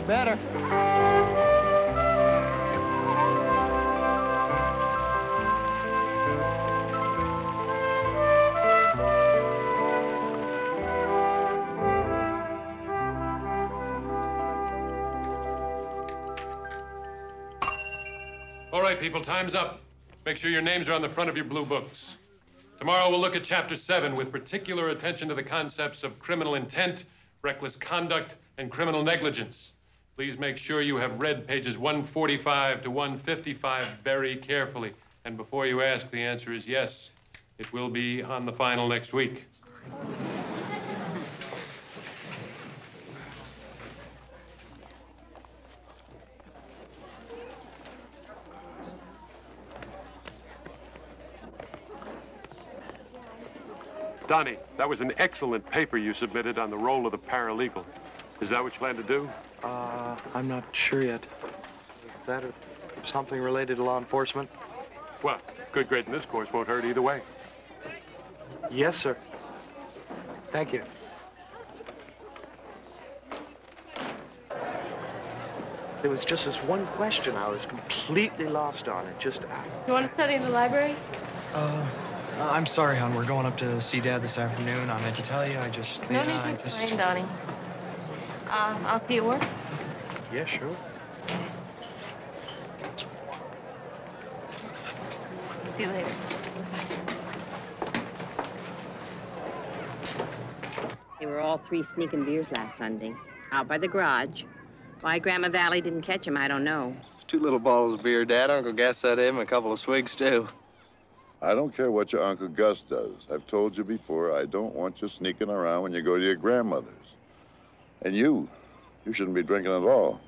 Better. All right, people, time's up. Make sure your names are on the front of your blue books. Tomorrow we'll look at Chapter 7 with particular attention to the concepts of criminal intent, reckless conduct, and criminal negligence. Please make sure you have read pages 145 to 155 very carefully. And before you ask, the answer is yes. It will be on the final next week. Donnie, that was an excellent paper you submitted on the role of the paralegal. Is that what you plan to do? I'm not sure yet. Is that or something related to law enforcement? Well, good grade in this course won't hurt either way. Yes, sir. Thank you. There was just this one question I was completely lost on. It just... You want to study in the library? I'm sorry, hon. We're going up to see Dad this afternoon. I meant to tell you. I just... No need to explain, Donnie. I'll see you at work. Yeah, sure. See you later. They were all three sneaking beers last Sunday, out by the garage. Why Grandma Valley didn't catch him, I don't know. It's 2 little bottles of beer, Dad. Uncle Gus said him, a couple of swigs, too. I don't care what your Uncle Gus does. I've told you before, I don't want you sneaking around when you go to your grandmother's. And you shouldn't be drinking at all.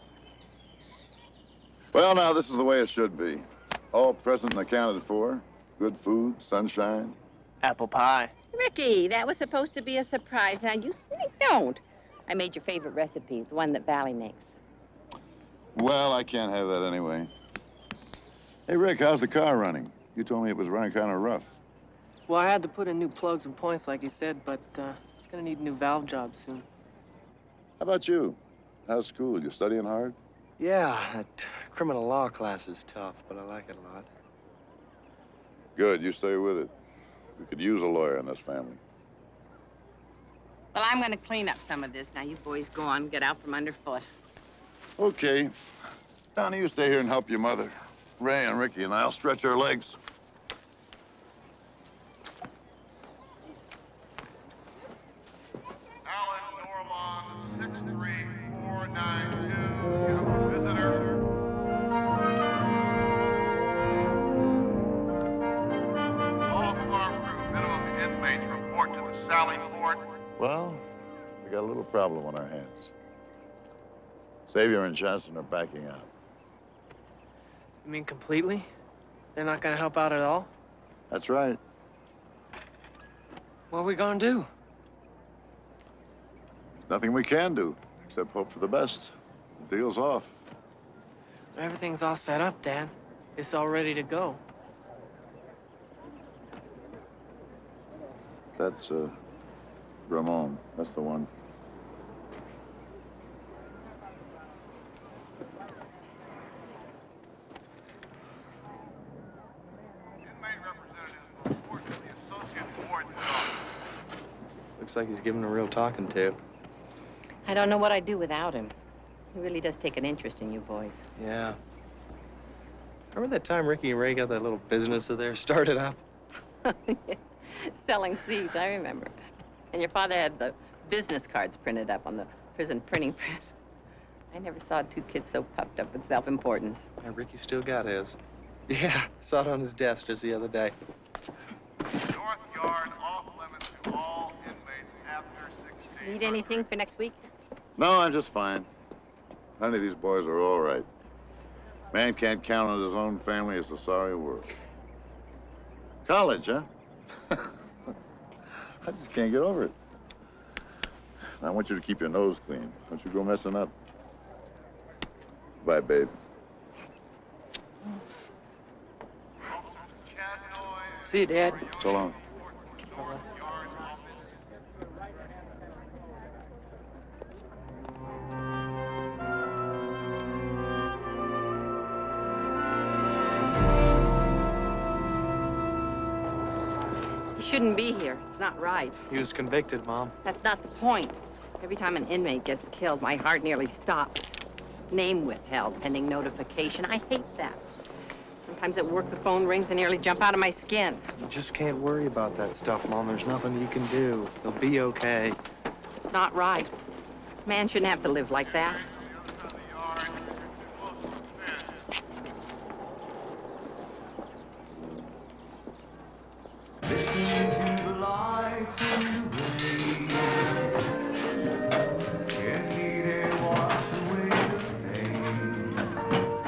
Well, now, this is the way it should be. All present and accounted for. Good food, sunshine. Apple pie. Ricky, that was supposed to be a surprise. Now, you don't. I made your favorite recipe, the one that Valley makes. Well, I can't have that anyway. Hey, Rick, how's the car running? You told me it was running kind of rough. Well, I had to put in new plugs and points, like you said, but it's gonna need a new valve job soon. How about you? How's school? You studying hard? Yeah, that criminal law class is tough, but I like it a lot. Good, you stay with it. We could use a lawyer in this family. Well, I'm going to clean up some of this. Now, you boys go on, get out from underfoot. Okay. Donnie, you stay here and help your mother. Ray and Ricky and I'll stretch our legs. Alan Norman, 63492. You have a visitor. All farm crew, minimum inmates report to the Sally Port. Well, we got a little problem on our hands. Xavier and Johnson are backing out. You mean completely? They're not gonna help out at all? That's right. What are we gonna do? Nothing we can do, except hope for the best. The deal's off. Everything's all set up, Dad. It's all ready to go. That's, Ramon. That's the one. Looks like he's giving a real talking to. I don't know what I'd do without him. He really does take an interest in you boys. Yeah. Remember that time Ricky and Ray got that little business of theirs started up? Selling seeds, I remember. And your father had the business cards printed up on the prison printing press. I never saw two kids so puffed up with self-importance. Yeah, Ricky still got his. Yeah, saw it on his desk just the other day. North Yard off limits to all inmates after 16. Need anything for next week? No, I'm just fine. Honey, these boys are all right. Man can't count on his own family. It's a sorry world. College, huh? I just can't get over it. I want you to keep your nose clean. Don't you go messing up. Bye, babe. See you, Dad. So long. He shouldn't be here. It's not right. He was convicted, Mom. That's not the point. Every time an inmate gets killed, my heart nearly stops. Name withheld, pending notification. I hate that. Sometimes at work, the phone rings and nearly jump out of my skin. You just can't worry about that stuff, Mom. There's nothing you can do. He'll be okay. It's not right. Man shouldn't have to live like that.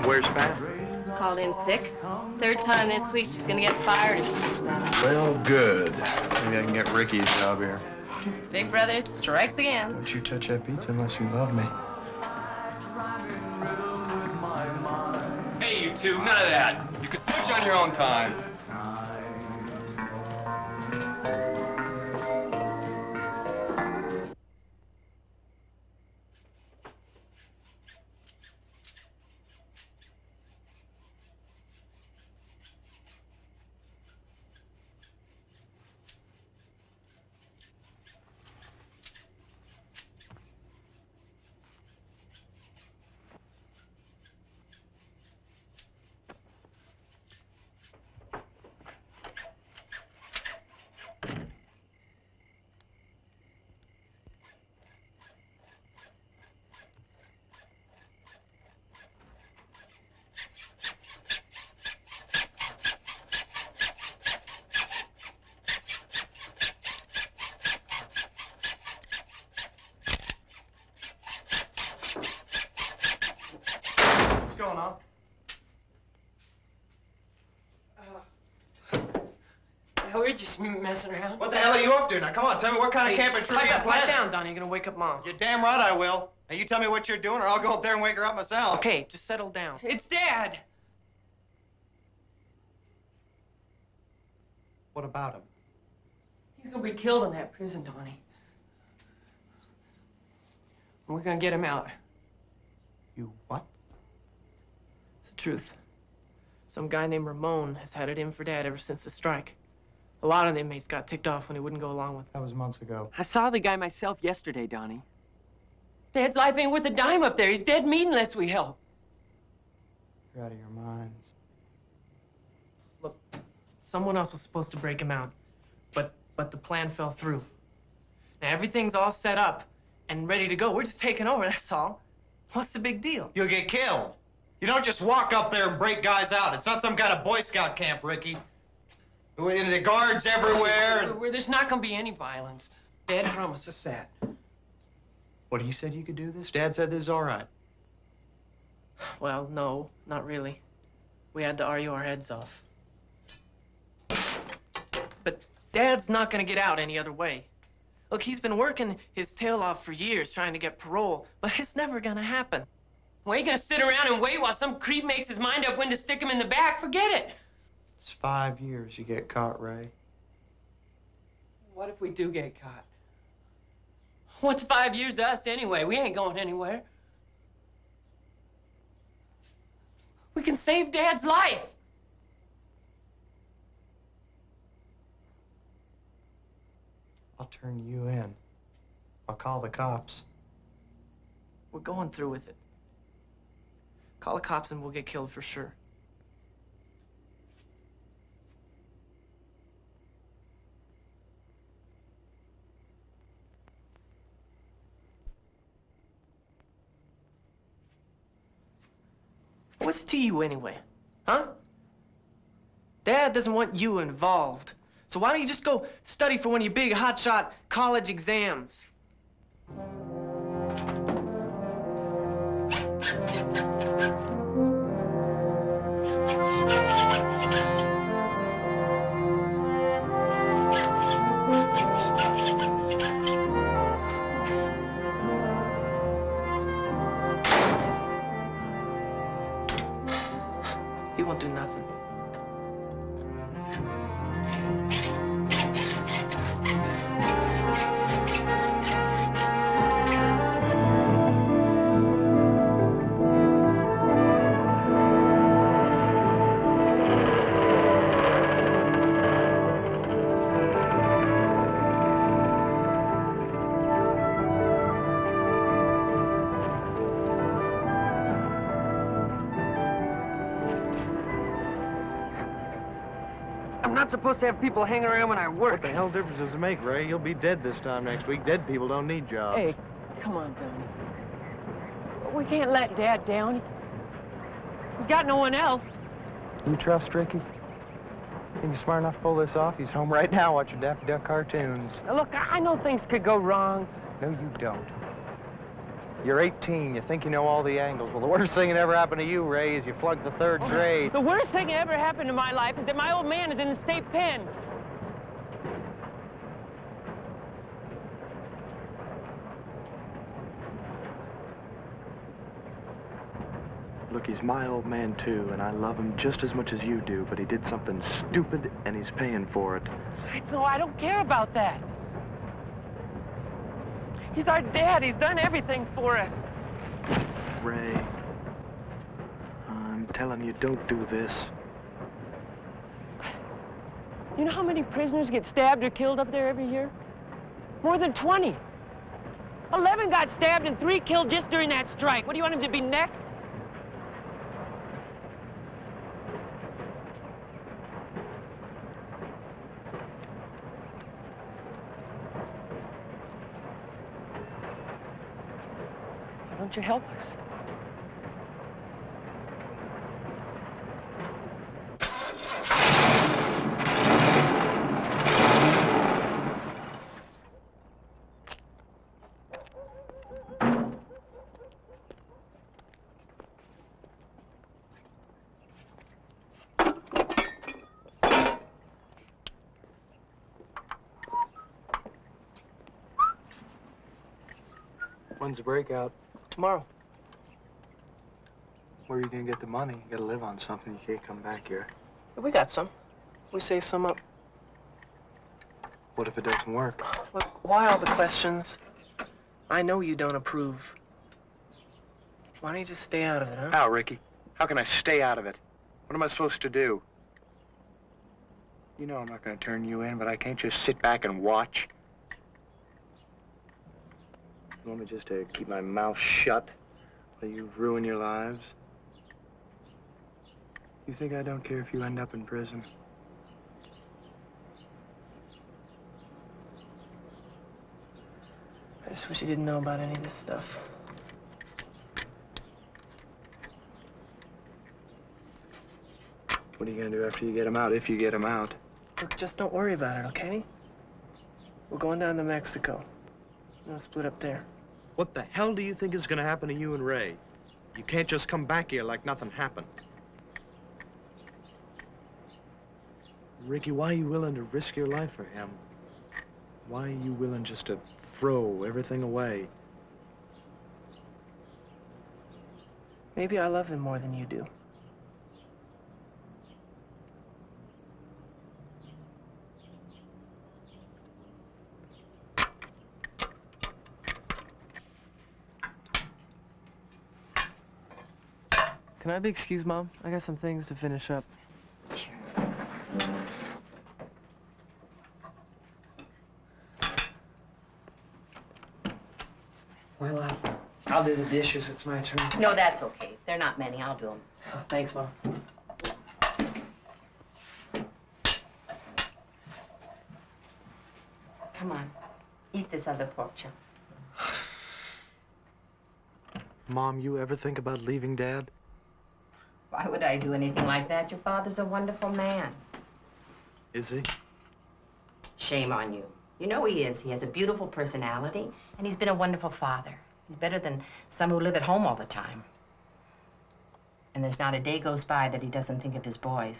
Where's Pat? Called in sick. Third time this week she's gonna get fired if she keeps that Well, good. Maybe I can get Ricky a job here. up. Big Brother strikes again. Don't you touch that pizza unless you love me. Hey, you two, none of that. You can switch on your own time. What's going on? I heard you messing around. What the hell are you up to? Now, come on, tell me what kind of camping trip you're Pipe planning. down, Donnie. You're gonna wake up Mom. You're damn right I will. Now, you tell me what you're doing, or I'll go up there and wake her up myself. Okay, just settle down. It's Dad. What about him? He's gonna be killed in that prison, Donnie. And we're gonna get him out. You what? It's the truth. Some guy named Ramon has had it in for Dad ever since the strike. A lot of the inmates got ticked off when he wouldn't go along with it. That was months ago. I saw the guy myself yesterday, Donnie. Dad's life ain't worth a dime up there. He's dead meat unless we help. You're out of your minds. Look, someone else was supposed to break him out, but the plan fell through. Now everything's all set up and ready to go. We're just taking over, that's all. What's the big deal? You'll get killed. You don't just walk up there and break guys out. It's not some kind of Boy Scout camp, Ricky. And the guards everywhere. Where there's not gonna be any violence. Dad promised us that. What, he said you could do this? Dad said this is all right. Well, no, not really. We had to RU our heads off. But Dad's not gonna get out any other way. Look, he's been working his tail off for years trying to get parole, but it's never gonna happen. We ain't gonna sit around and wait while some creep makes his mind up when to stick him in the back. Forget it. It's 5 years you get caught, Ray. What if we do get caught? What's 5 years to us anyway? We ain't going anywhere. We can save Dad's life. I'll turn you in. I'll call the cops. We're going through with it. Call the cops and we'll get killed for sure. what's to you anyway? Huh? Dad doesn't want you involved. So why don't you just go study for one of your big hotshot college exams? He won't do nothing. I'm not supposed to have people hang around when I work. What the hell difference does it make, Ray? You'll be dead this time next week. Dead people don't need jobs. Hey, come on, Donnie. We can't let Dad down. He's got no one else. You trust Ricky? Think he's smart enough to pull this off? He's home right now watching Daffy Duck cartoons. Now, look, I know things could go wrong. No, you don't. You're 18. You think you know all the angles. Well, the worst thing that ever happened to you, Ray, is you flunked the third grade. The worst thing that ever happened to my life is that my old man is in the state pen. Look, he's my old man, too, and I love him just as much as you do, but he did something stupid, and he's paying for it. No, I don't care about that. He's our dad. He's done everything for us. Ray, I'm telling you, don't do this. You know how many prisoners get stabbed or killed up there every year? More than 20. 11 got stabbed and 3 killed just during that strike. What, do you want him to be next? Why don't you help us? When's the breakout? Tomorrow. Where are you gonna get the money? You gotta live on something. You can't come back here. We got some. We save some up. What if it doesn't work? Look, why all the questions? I know you don't approve. Why don't you just stay out of it, huh? How, Ricky? How can I stay out of it? What am I supposed to do? You know I'm not gonna turn you in, but I can't just sit back and watch. You want me just to keep my mouth shut while you ruin your lives? You think I don't care if you end up in prison? I just wish you didn't know about any of this stuff. What are you gonna do after you get him out, if you get him out? Look, just don't worry about it, okay? We're going down to Mexico. We'll split up there. What the hell do you think is gonna happen to you and Ray? You can't just come back here like nothing happened. Ricky, why are you willing to risk your life for him? Why are you willing just to throw everything away? Maybe I love him more than you do. Can I be excused, Mom? I got some things to finish up. Well, I'll do the dishes. It's my turn. No, that's okay. They're not many. I'll do them. Oh, thanks, Mom. Come on. Eat this other pork chop. Mom, you ever think about leaving Dad? Why would I do anything like that? Your father's a wonderful man. Is he? Shame on you. You know he is. He has a beautiful personality, and he's been a wonderful father. He's better than some who live at home all the time. And there's not a day goes by that he doesn't think of his boys.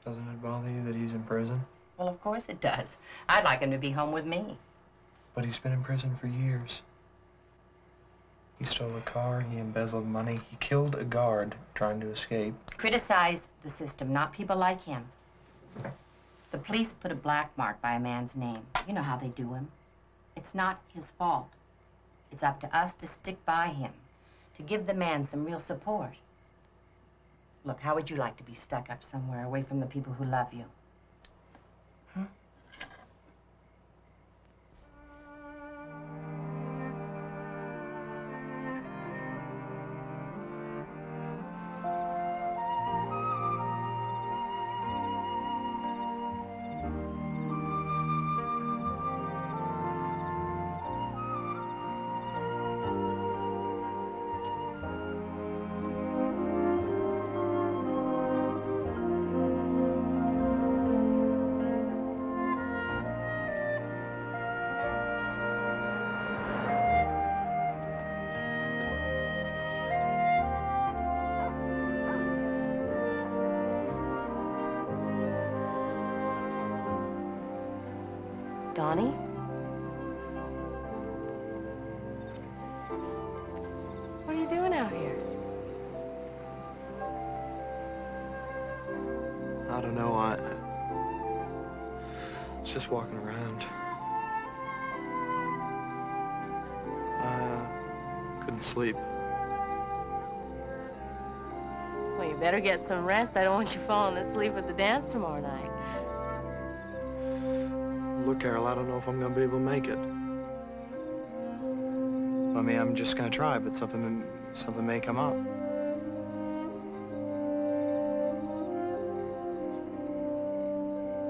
Doesn't it bother you that he's in prison? Well, of course it does. I'd like him to be home with me. But he's been in prison for years. He stole a car, he embezzled money, he killed a guard trying to escape. Criticize the system, not people like him. The police put a black mark by a man's name. You know how they do him. It's not his fault. It's up to us to stick by him, to give the man some real support. Look, how would you like to be stuck up somewhere away from the people who love you? Hmm? Donnie? What are you doing out here? I don't know, I was just walking around. I couldn't sleep. Well, you better get some rest. I don't want you falling asleep at the dance tomorrow night. Look, Carol, I don't know if I'm gonna be able to make it. I mean, I'm just gonna try, but something may come up.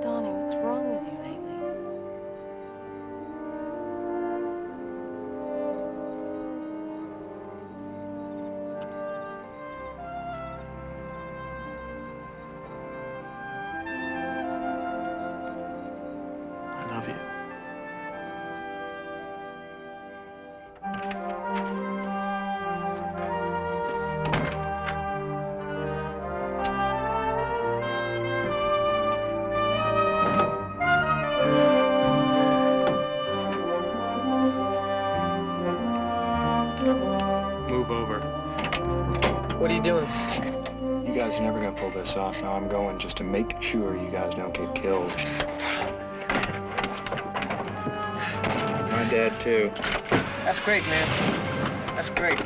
Donnie, what's wrong with you lately? I love you. Move over. What are you doing? You guys are never gonna pull this off. Now I'm going just to make sure you guys don't get killed. My dad, too. That's great, man. That's great.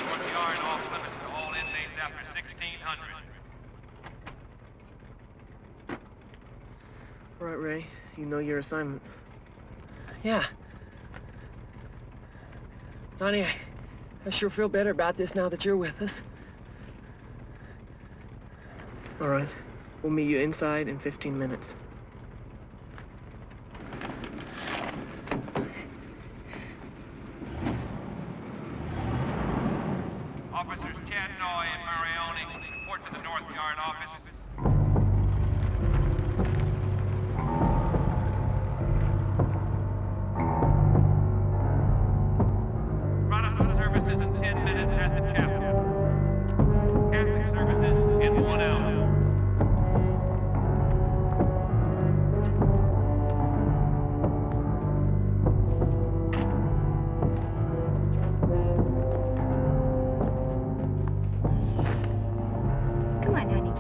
Courtyard off limits to all inmates after 1600. All right, Ray. You know your assignment. Yeah. Donnie, I sure feel better about this now that you're with us. All right. We'll meet you inside in 15 minutes. Officers Chatnoy and Marioni report to the North Yard office. Protestant services in 10 minutes at the chapel. Catholic services in 1 hour. Come on, honey.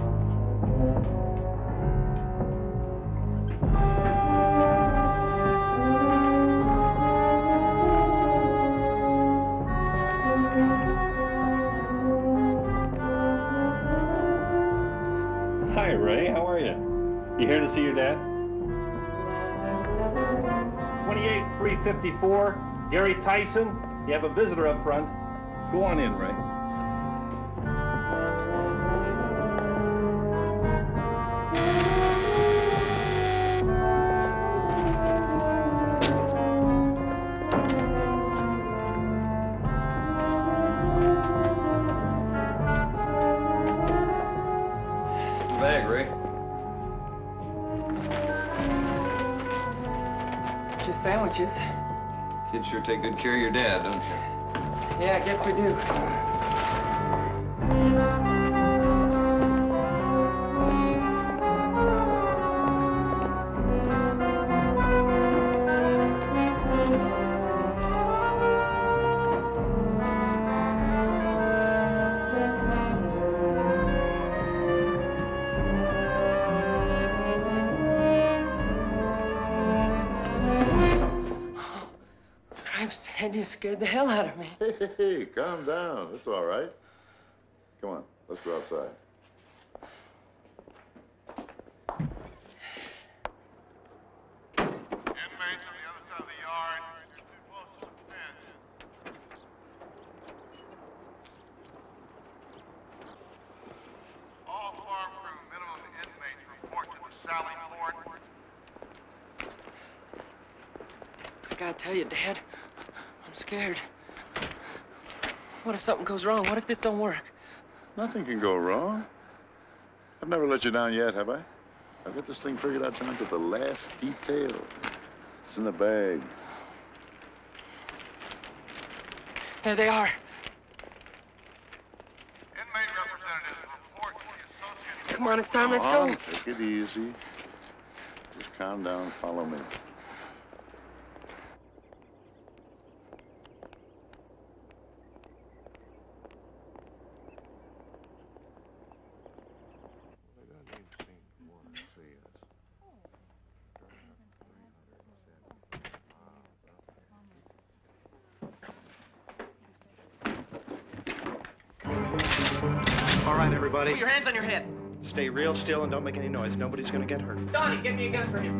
see your dad. 28354, Gary Tyson. You have a visitor up front. Go on in, Ray. Bag, Ray. Just sandwiches. Kids sure take good care of your dad, don't you? Yeah, I guess we do. You scared the hell out of me. Hey, calm down. It's all right. Come on, let's go outside. Inmates on the other side of the yard. You're too close to the fence. All farm crew minimum inmates report to the Sally Fort. I gotta tell you, Dad, I'm scared. What if something goes wrong? What if this don't work? Nothing can go wrong. I've never let you down yet, have I? I've got this thing figured out down to the last detail. It's in the bag. There they are. Inmate representatives report to the associate. Come on, it's time. Let's Come go. on, take it easy. Just calm down and follow me. All right, everybody. Put your hands on your head. Stay real still and don't make any noise. Nobody's gonna get hurt. Donnie, get me a gun for him.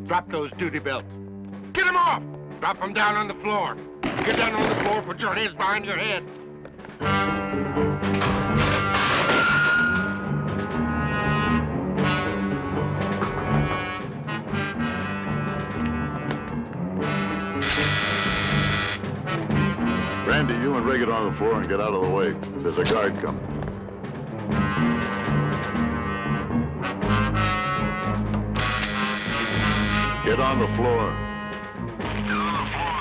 Drop those duty belts. Get them off! Drop them down on the floor. Get down on the floor, put your hands behind your head. Randy, you and Ray get on the floor and get out of the way. There's a guard coming. Get on the floor. Get on the floor.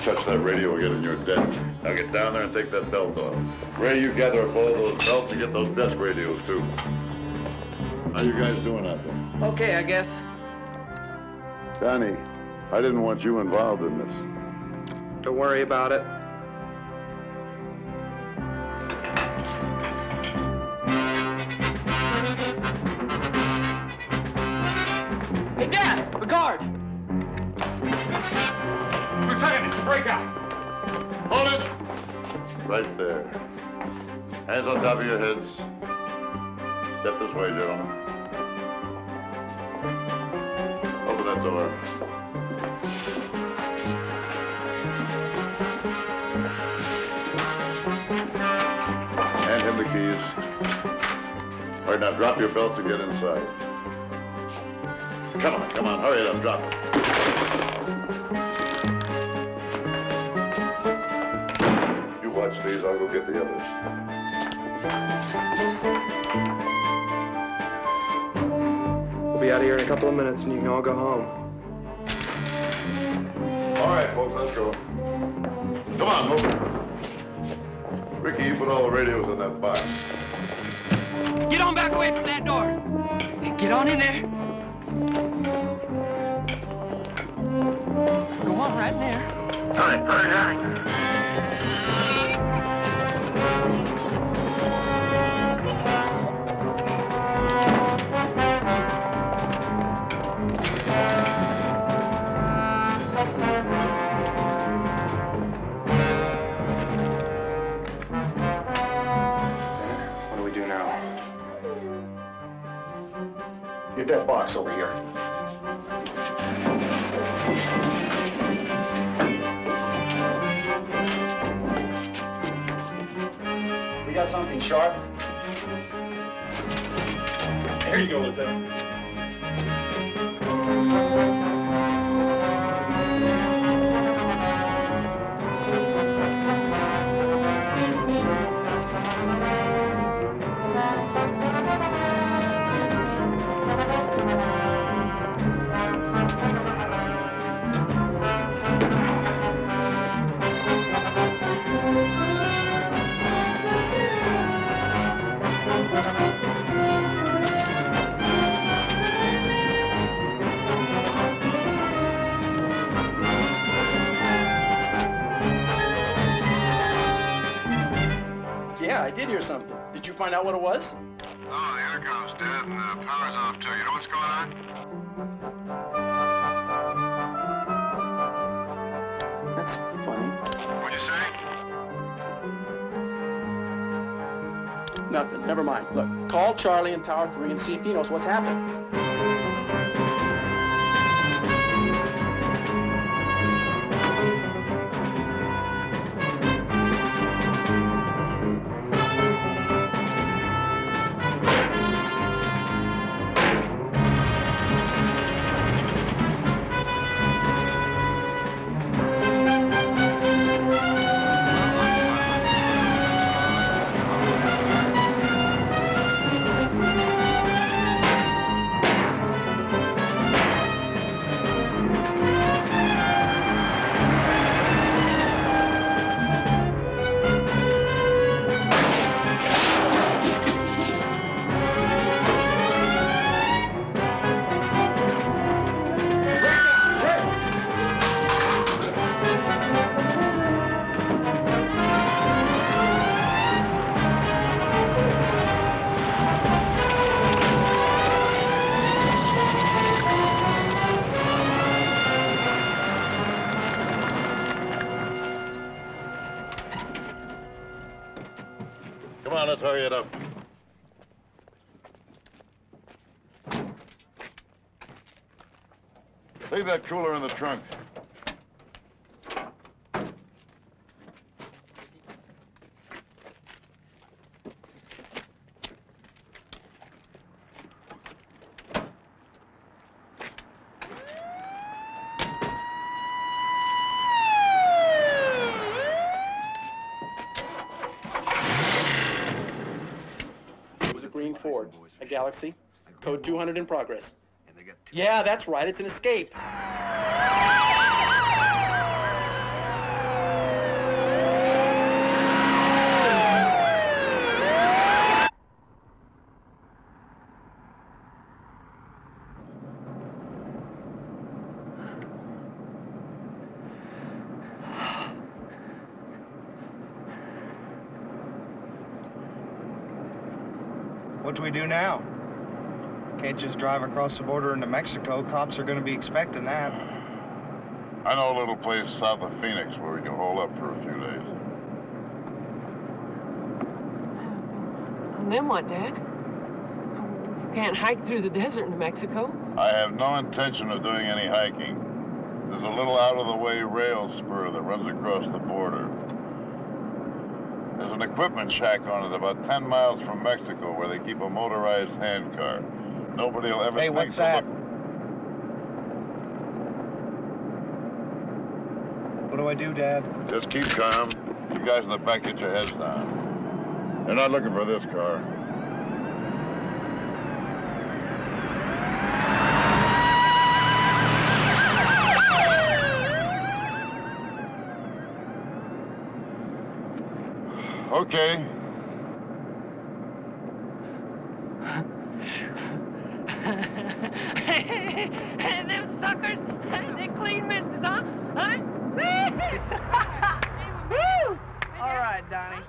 Touch that radio again and you're dead. Now get down there and take that belt off. Ray, you gather up all those belts and get those desk radios, too. How you guys doing out there? Okay, I guess. Donnie, I didn't want you involved in this. Don't worry about it. Hey, Dad, a guard. Lieutenant, it's a breakout. Hold it! Right there. Hands on top of your heads. Step this way, gentlemen. Open that door. Hand him the keys. All right, now drop your belts and get inside. Come on, hurry it up, drop it. You watch these, I'll go get the others. We'll be out of here in a couple of minutes and you can all go home. All right, folks, let's go. Come on, move. Ricky, you put all the radios in that box. Get on back away from that door. Get on in there. Go on right in there. Hurry. Get that box over here. We got something sharp. Here you go, Lieutenant. Yeah, I did hear something. Did you find out what it was? Oh, the intercom's dead and the power's off too. You know what's going on? That's funny. What'd you say? Nothing. Never mind. Look, call Charlie in Tower 3 and see if he knows what's happened. Come on, let's hurry it up. Leave that cooler in the trunk. Green Ford, a Galaxy, code 200 in progress. Yeah, that's right, it's an escape. What do we do now? Can't just drive across the border into Mexico. Cops are going to be expecting that. I know a little place south of Phoenix where we can hole up for a few days. And then what, Dad? We can't hike through the desert into Mexico. I have no intention of doing any hiking. There's a little out-of-the-way rail spur that runs across the border. There's an equipment shack on it about 10 miles from Mexico where they keep a motorized handcar. Nobody will ever think what's to that? look. What do I do, Dad? Just keep calm. You guys in the back, get your heads down. They're not looking for this car. Okay. Them suckers, they clean missed us, huh? Woo! All right, Donnie.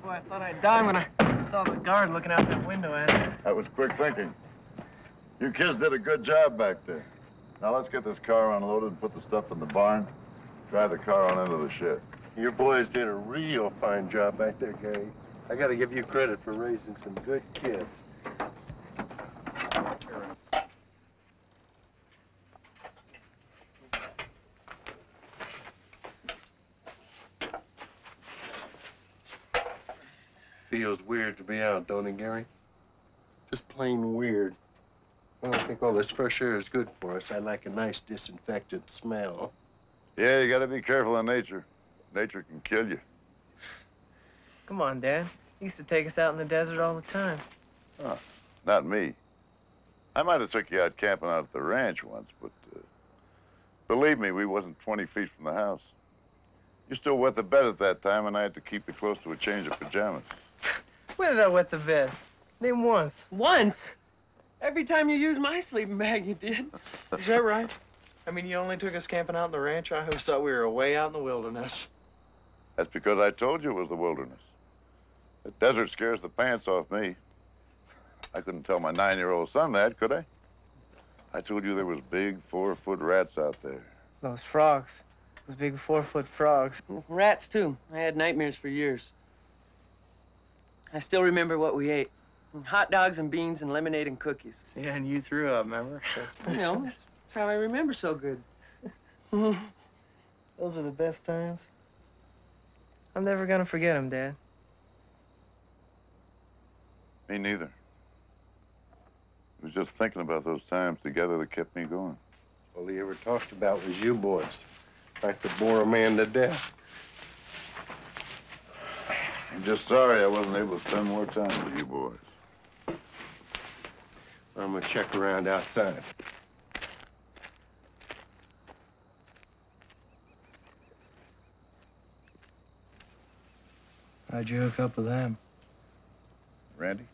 Boy, I thought I'd die when I saw the guard looking out that window at us. That was quick thinking. You kids did a good job back there. Now let's get this car unloaded and put the stuff in the barn. Drive the car on into the shed. Your boys did a real fine job back there, Gary. I gotta give you credit for raising some good kids. Feels weird to be out, don't it, Gary? Just plain weird. I don't think all this fresh air is good for us. I like a nice disinfectant smell. Yeah, you gotta be careful in nature. Nature can kill you. Come on, Dad. He used to take us out in the desert all the time. Huh. Not me. I might have took you out camping out at the ranch once, but believe me, we wasn't 20 feet from the house. You still wet the bed at that time, and I had to keep you close to a change of pajamas. When did I wet the bed? Name once. Once? Every time you used my sleeping bag, you did. Is that right? I mean, you only took us camping out in the ranch? I always thought we were way out in the wilderness. That's because I told you it was the wilderness. The desert scares the pants off me. I couldn't tell my 9-year-old son that, could I? I told you there was big 4-foot rats out there. Those frogs. Those big 4-foot frogs. Rats, too. I had nightmares for years. I still remember what we ate. Hot dogs and beans and lemonade and cookies. Yeah, and you threw up, remember? You know, that's how I remember so good. Those were the best times. I'm never gonna forget them, Dad. Me neither. It was just thinking about those times together that kept me going. All he ever talked about was you boys. Like to bore a man to death. I'm just sorry I wasn't able to spend more time with you boys. I'm gonna check around outside. How'd you hook up with them? Randy?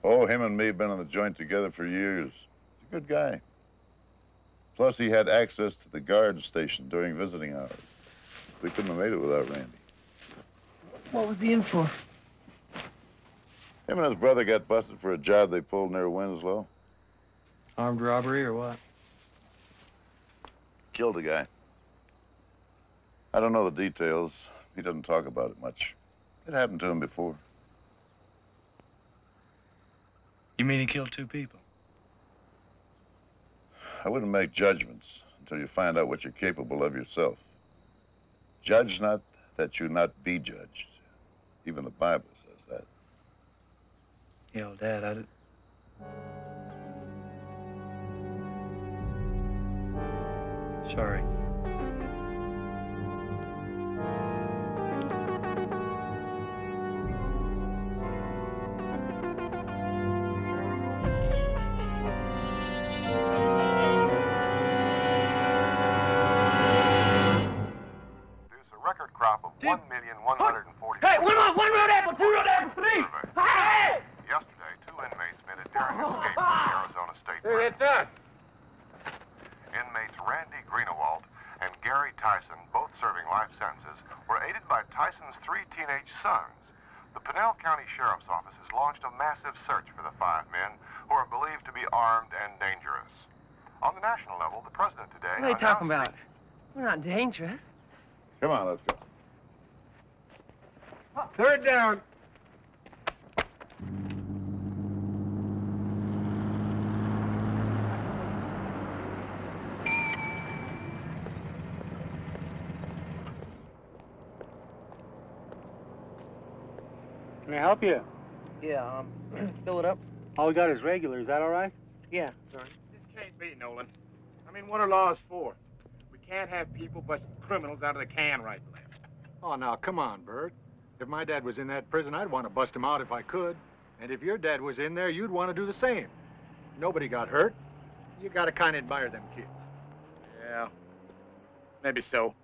Oh, him and me have been on the joint together for years. He's a good guy. Plus, he had access to the guard station during visiting hours. We couldn't have made it without Randy. What was he in for? Him and his brother got busted for a job they pulled near Winslow. Armed robbery or what? Killed a guy. I don't know the details. He doesn't talk about it much. It happened to him before. You mean he killed 2 people? I wouldn't make judgments until you find out what you're capable of yourself. Judge not that you not be judged. Even the Bible says that. Yeah, well, Dad, I did... Sorry. Record crop of 1,140,000. Hey, one road apple, 2 road apple, 3. Hey! Yesterday, 2 inmates made a daring escape from the Arizona State Prison. It's us. Inmates Randy Greenewald and Gary Tyson, both serving life sentences, were aided by Tyson's 3 teenage sons. The Pinell County Sheriff's Office has launched a massive search for the 5 men who are believed to be armed and dangerous. On the national level, the president today... What are they talking about? We're not dangerous. Come on, let's go. 3rd down. Can I help you? Yeah, fill it up. All we got is regular. Is that all right? Yeah, sorry. This can't be, Nolan. I mean, what are laws for? We can't have people busting criminals out of the can right and left. Oh, now, come on, Bert. If my dad was in that prison, I'd want to bust him out if I could. And if your dad was in there, you'd want to do the same. Nobody got hurt. You got to kind of admire them kids. Yeah, maybe so.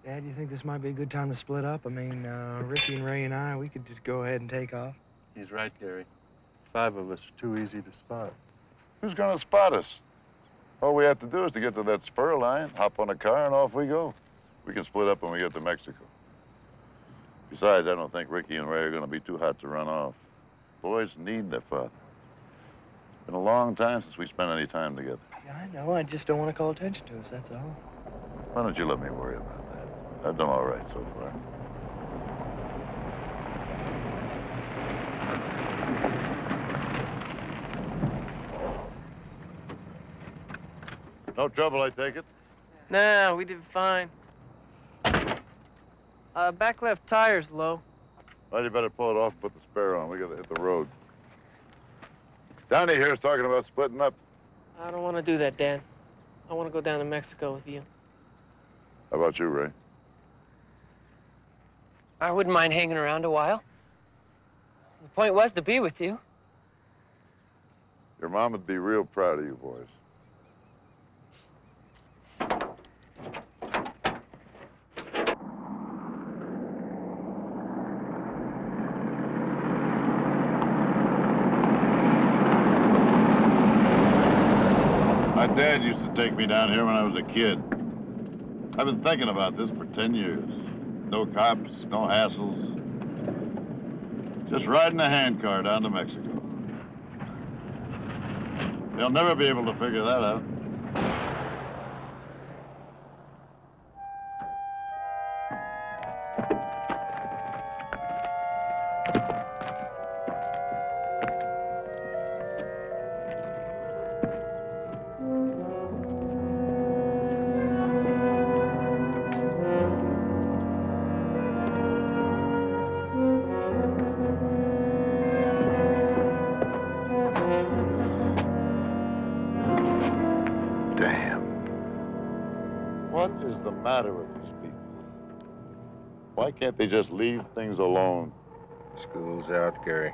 Dad, you think this might be a good time to split up? I mean, Ricky and Ray and I, we could just go ahead and take off. He's right, Gary. 5 of us are too easy to spot. Who's gonna spot us? All we have to do is to get to that spur line, hop on a car, and off we go. We can split up when we get to Mexico. Besides, I don't think Ricky and Ray are gonna be too hot to run off. Boys need their father. It's been a long time since we spent any time together. Yeah, I know. I just don't want to call attention to us, that's all. Why don't you let me worry about that? I've done all right so far. No trouble, I take it? Nah, we did fine. Back left tire's low. Well, you better pull it off and put the spare on. We gotta hit the road. Downey here's talking about splitting up. I don't want to do that, Dad. I want to go down to Mexico with you. How about you, Ray? I wouldn't mind hanging around a while. The point was to be with you. Your mom would be real proud of you boys. My dad used to take me down here when I was a kid. I've been thinking about this for 10 years. No cops, no hassles. Just riding a handcar down to Mexico. They'll never be able to figure that out. What is the matter with these people? Why can't they just leave things alone? School's out, Gary.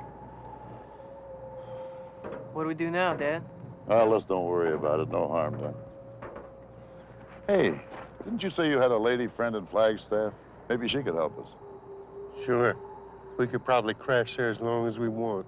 What do we do now, Dad? Well, let's don't worry about it. No harm done. Hey, didn't you say you had a lady friend in Flagstaff? Maybe she could help us. Sure. We could probably crash there as long as we want.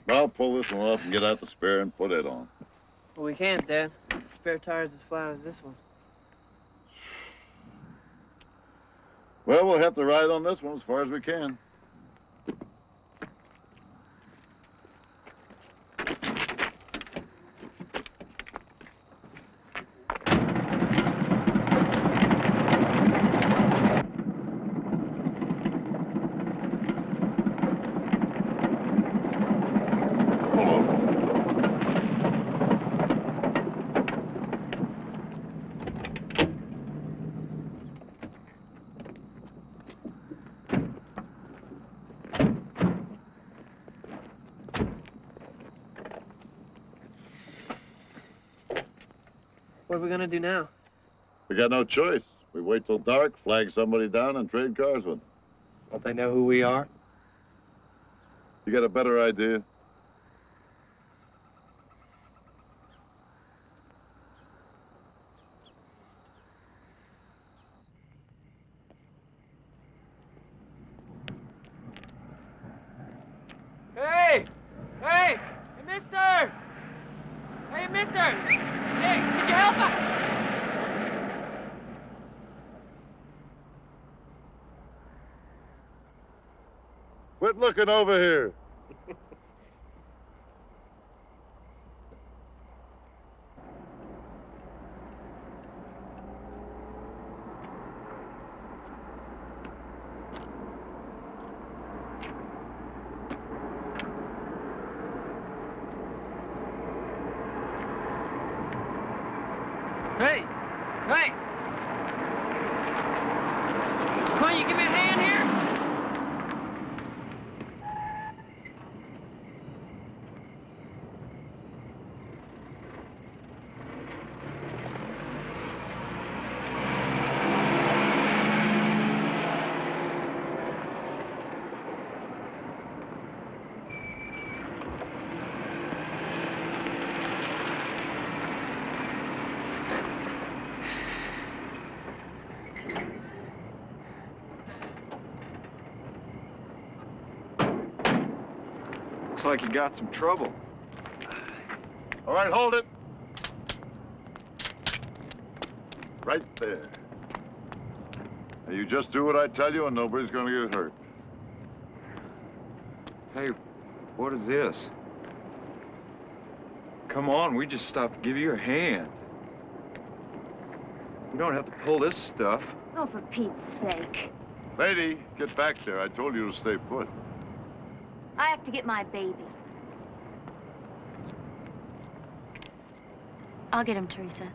I'll pull this one off and get out the spare and put it on. Well, we can't, Dad. The spare tire's as flat as this one. Well, we'll have to ride on this one as far as we can. What are we gonna do now? We got no choice. We wait till dark, flag somebody down, and trade cars with them. Don't they know who we are? You got a better idea? Hey! Hey! Hey, mister! Hey, mister! Hey, can you help us? Quit looking over here. Hey! Hey! Come on, you you give me a hand here? Looks like you got some trouble. All right, hold it. Right there. Now, you just do what I tell you and nobody's gonna get hurt. Hey, what is this? Come on, we just stopped to give you a hand. You don't have to pull this stuff. Oh, for Pete's sake. Lady, get back there. I told you to stay put. I have to get my baby. I'll get him, Teresa.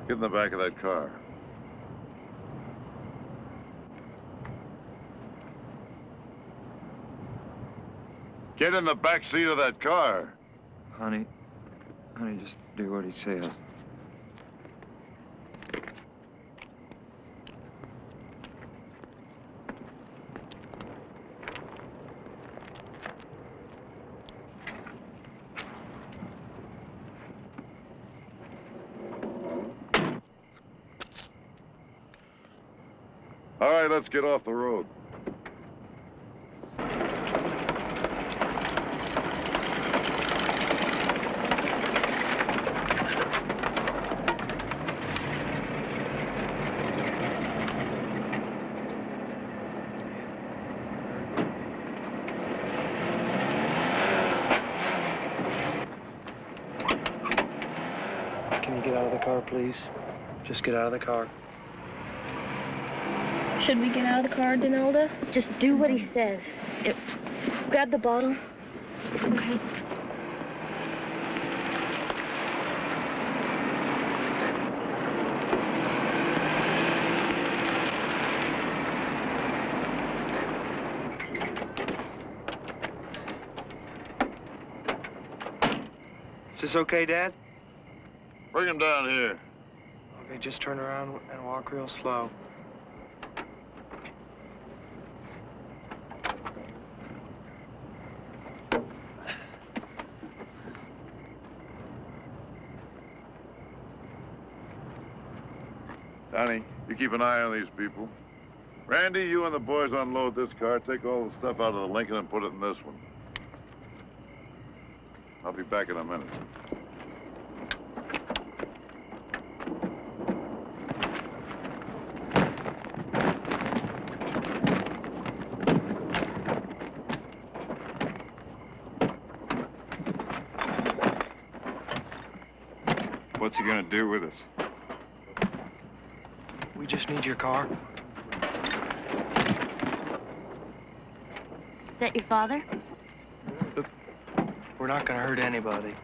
Get in the back of that car. Get in the back seat of that car. Honey, just do what he says. All right, let's get off the road. Can you get out of the car, please? Just get out of the car. Should we get out of the car, Donalda? Just do what he says. Grab the bottle. Okay. Is this okay, Dad? Bring him down here. Okay, just turn around and walk real slow. Donnie, you keep an eye on these people. Randy, you and the boys unload this car. Take all the stuff out of the Lincoln and put it in this one. I'll be back in a minute. What's he gonna do with us? We just need your car. Is that your father? We're not gonna hurt anybody.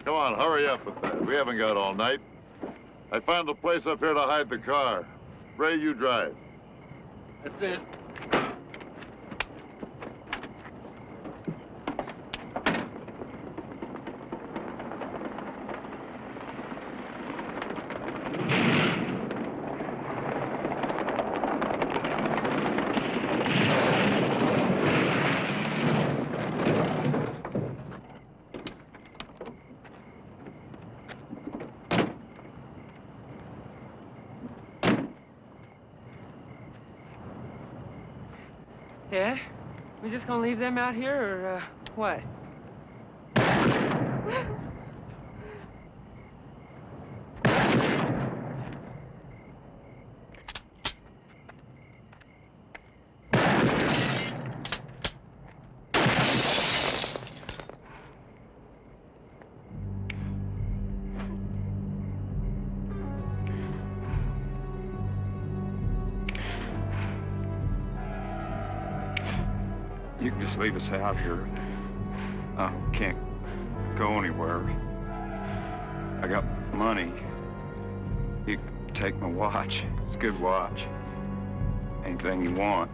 Come on, hurry up with that. We haven't got all night. I found a place up here to hide the car. Ray, you drive. That's it. Yeah? We just gonna leave them out here, or, what? You can just leave us out here. I can't go anywhere. I got money. You can take my watch. It's a good watch. Anything you want.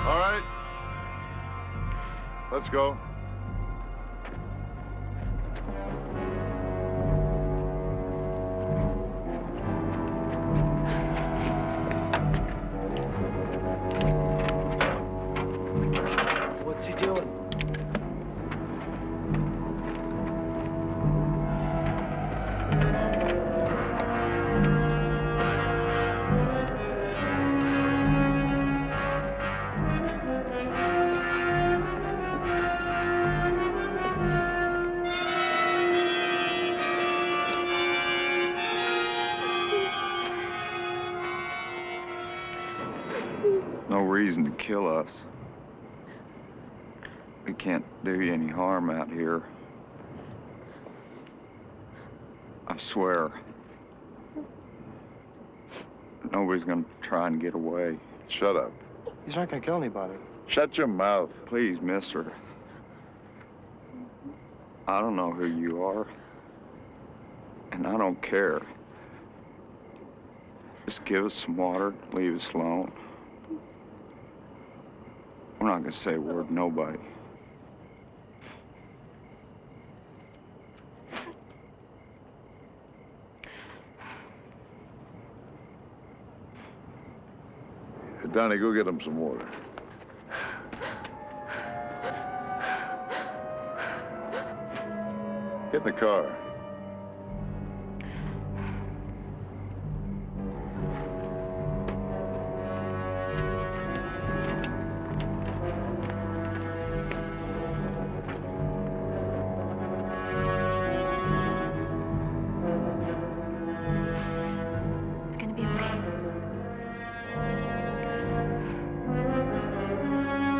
All right. Let's go. What's he doing? No reason to kill us. We can't do you any harm out here. I swear. Nobody's gonna try and get away. Shut up. He's not gonna kill anybody. Shut your mouth. Please, mister. I don't know who you are. And I don't care. Just give us some water, leave us alone. We're not gonna say a word to nobody. Donnie, go get him some water. Get in the car.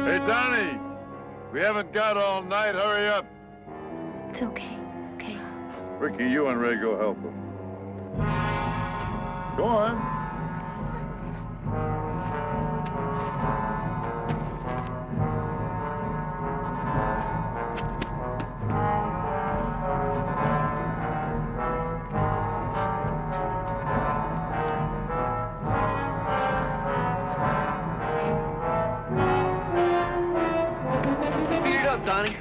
Hey, Donnie, we haven't got all night. Hurry up. It's okay. Okay. Ricky, you and Ray go help him. Go on. Speed it up, Donnie.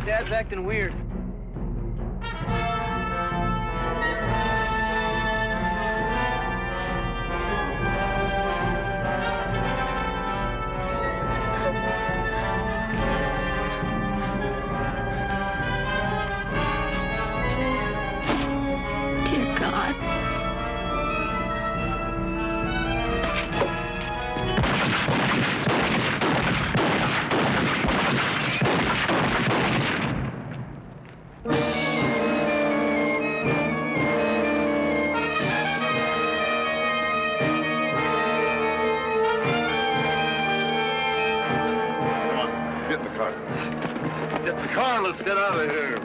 Dad's acting weird. Dear God. Come on, get in the car. Get in the car, let's get out of here.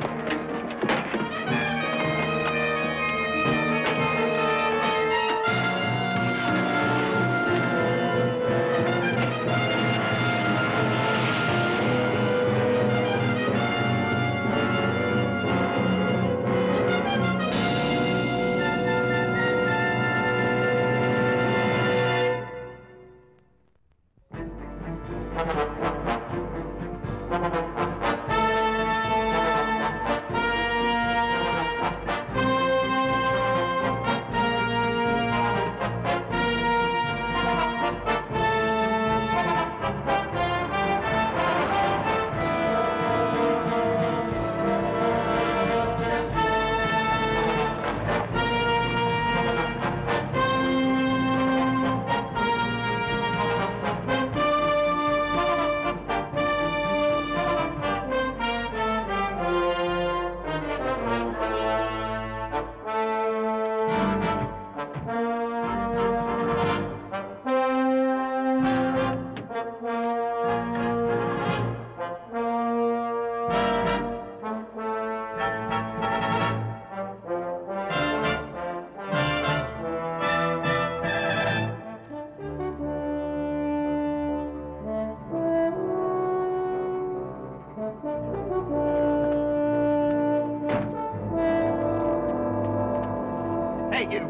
Hey, you!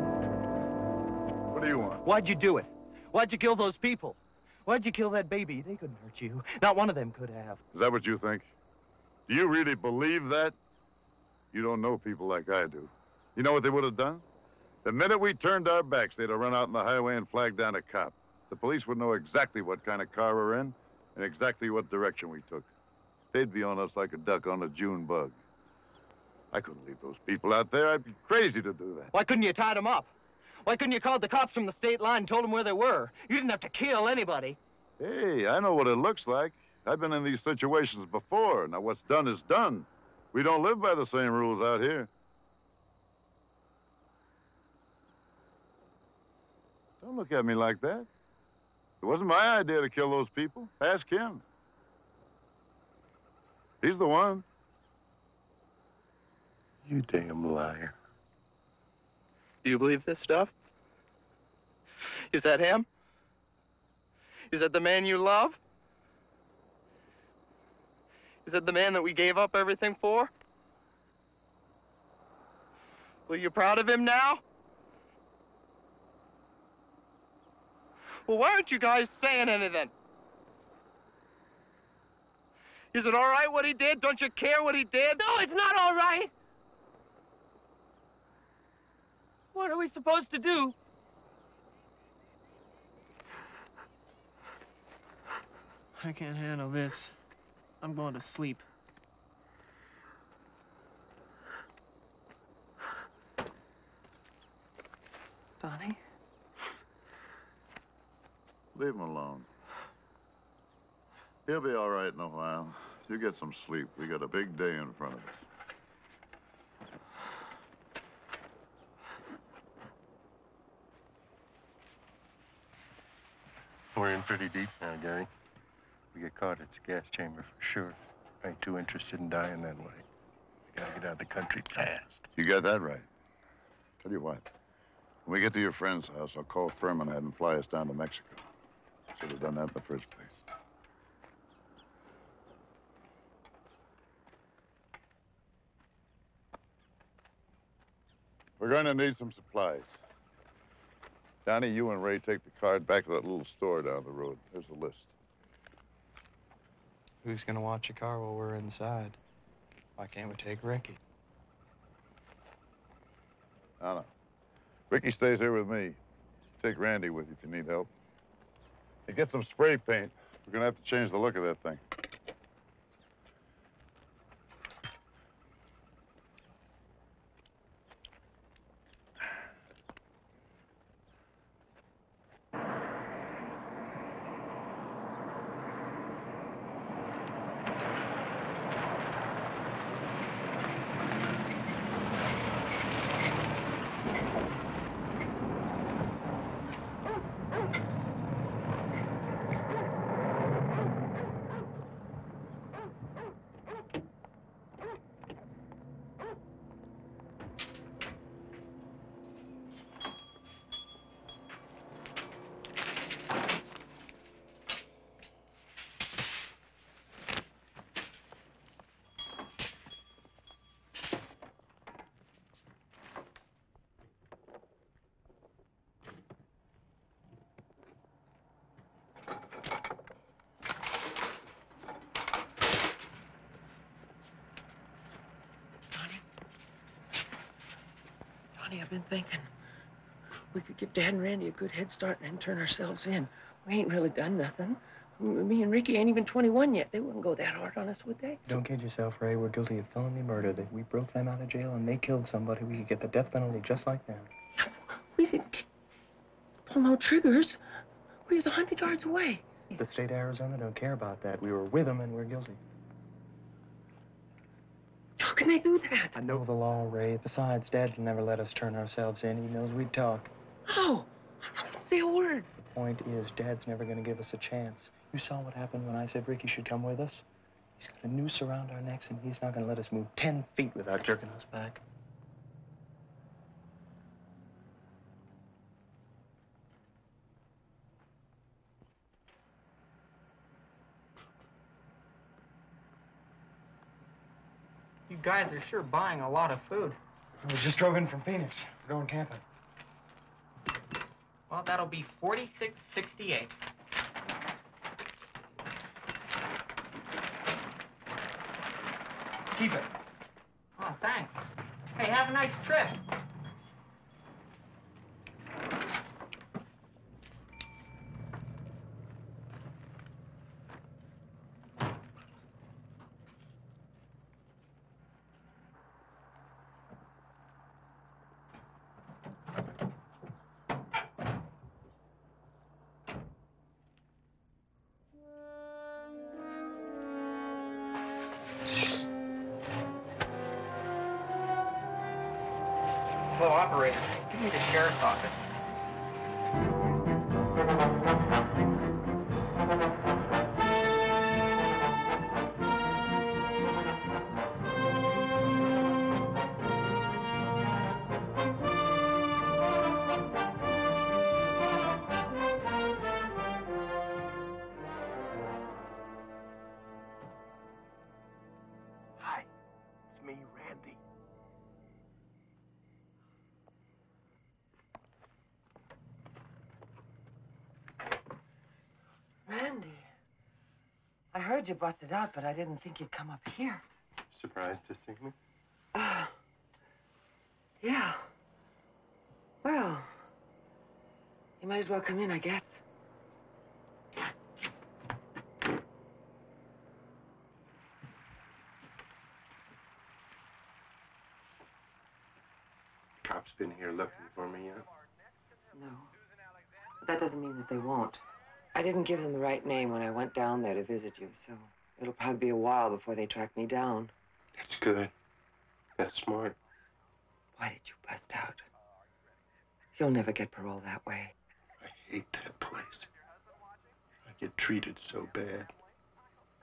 What do you want? Why'd you do it? Why'd you kill those people? Why'd you kill that baby? They couldn't hurt you. Not one of them could have. Is that what you think? Do you really believe that? You don't know people like I do. You know what they would have done? The minute we turned our backs, they'd have run out on the highway and flagged down a cop. The police would know exactly what kind of car we're in and exactly what direction we took. They'd be on us like a duck on a June bug. I couldn't leave those people out there. I'd be crazy to do that. Why couldn't you tie them up? Why couldn't you call the cops from the state line and told them where they were? You didn't have to kill anybody. Hey, I know what it looks like. I've been in these situations before. Now, what's done is done. We don't live by the same rules out here. Don't look at me like that. It wasn't my idea to kill those people. Ask him. He's the one. You damn liar. Do you believe this stuff? Is that him? Is that the man you love? Is that the man that we gave up everything for? Well, you proud of him now? Well, why aren't you guys saying anything? Is it all right what he did? Don't you care what he did? No, it's not all right. What are we supposed to do? I can't handle this. I'm going to sleep. Donnie? Leave him alone. He'll be all right in a while. You get some sleep. We got a big day in front of us. We're in pretty deep now, Gary. We get caught, it's a gas chamber for sure. I ain't too interested in dying that way. We gotta get out of the country fast. You got that right. Tell you what, when we get to your friend's house, I'll call Furman and have him fly us down to Mexico. Should have done that in the first place. We're going to need some supplies. Donnie, you and Ray take the card back to that little store down the road. There's a list. Who's gonna watch the car while we're inside? Why can't we take Ricky? No. Ricky stays here with me. Take Randy with you if you need help. Hey, get some spray paint. We're gonna have to change the look of that thing. I've been thinking. We could give Dad and Randy a good head start and then turn ourselves in. We ain't really done nothing. Me and Ricky ain't even 21 yet. They wouldn't go that hard on us, would they? Don't kid yourself, Ray. We're guilty of felony murder. That we broke them out of jail and they killed somebody. We could get the death penalty just like them. We didn't pull no triggers. We was 100 yards away. The state of Arizona don't care about that. We were with them and we're guilty. How can they do that? I know the law, Ray. Besides, Dad will never let us turn ourselves in. He knows we'd talk. How? I won't say a word. The point is, Dad's never going to give us a chance. You saw what happened when I said Ricky should come with us? He's got a noose around our necks, and he's not going to let us move 10 feet without jerking us back. You guys are sure buying a lot of food. We just drove in from Phoenix. We're going camping. Well, that'll be $46.68. Keep it. Oh, thanks. Hey, have a nice trip. Hello, operator. Give me the sheriff's office. Hi, it's me, Randy. Randy, I heard you busted out, but I didn't think you'd come up here. Surprised to see me? Yeah. Well, you might as well come in, I guess. Cops been here looking for me yet? No. But that doesn't mean that they won't. I didn't give them the right name when I went down there to visit you, so it'll probably be a while before they track me down. That's good. That's smart. Why did you bust out? You'll never get parole that way. I hate that place. I get treated so bad.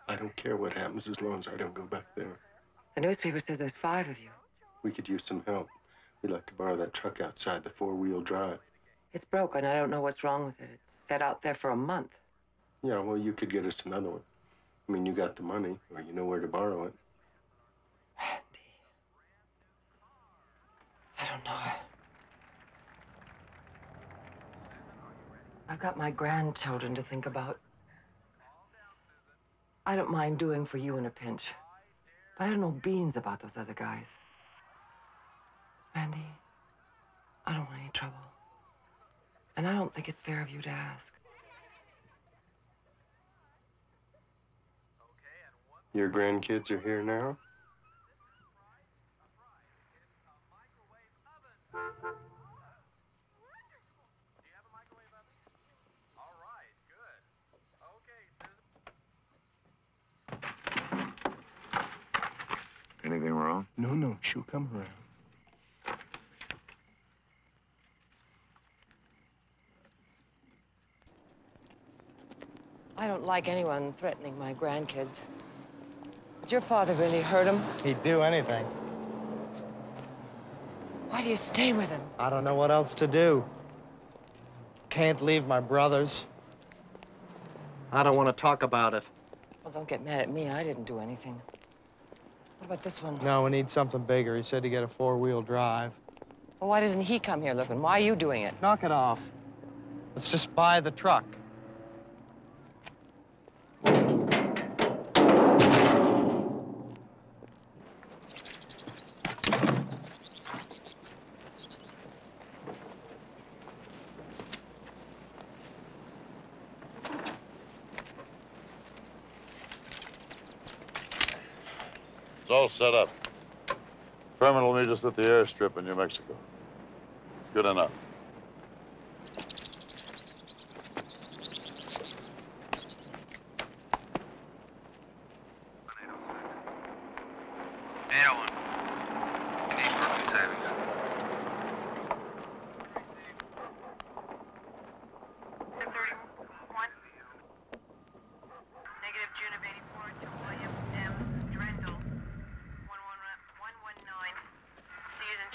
I don't care what happens as long as I don't go back there. The newspaper says there's 5 of you. We could use some help. We'd like to borrow that truck outside, the 4-wheel drive. It's broken. I don't know what's wrong with it. It's set out there for a month. Yeah, well, you could get us another one. I mean, you got the money, or you know where to borrow it. Randy. I don't know. I've got my grandchildren to think about. I don't mind doing for you in a pinch. But I don't know beans about those other guys. Randy, I don't want any trouble. And I don't think it's fair of you to ask. Your grandkids are here now? Anything wrong? No, she'll come around. I don't like anyone threatening my grandkids. Did your father really hurt him? He'd do anything. Why do you stay with him? I don't know what else to do. Can't leave my brothers. I don't want to talk about it. Well, don't get mad at me. I didn't do anything. What about this one? No, we need something bigger. He said to get a 4-wheel drive. Well, why doesn't he come here looking? Why are you doing it? Knock it off. Let's just buy the truck. It's all set up. Permit will meet us at the airstrip in New Mexico. Good enough.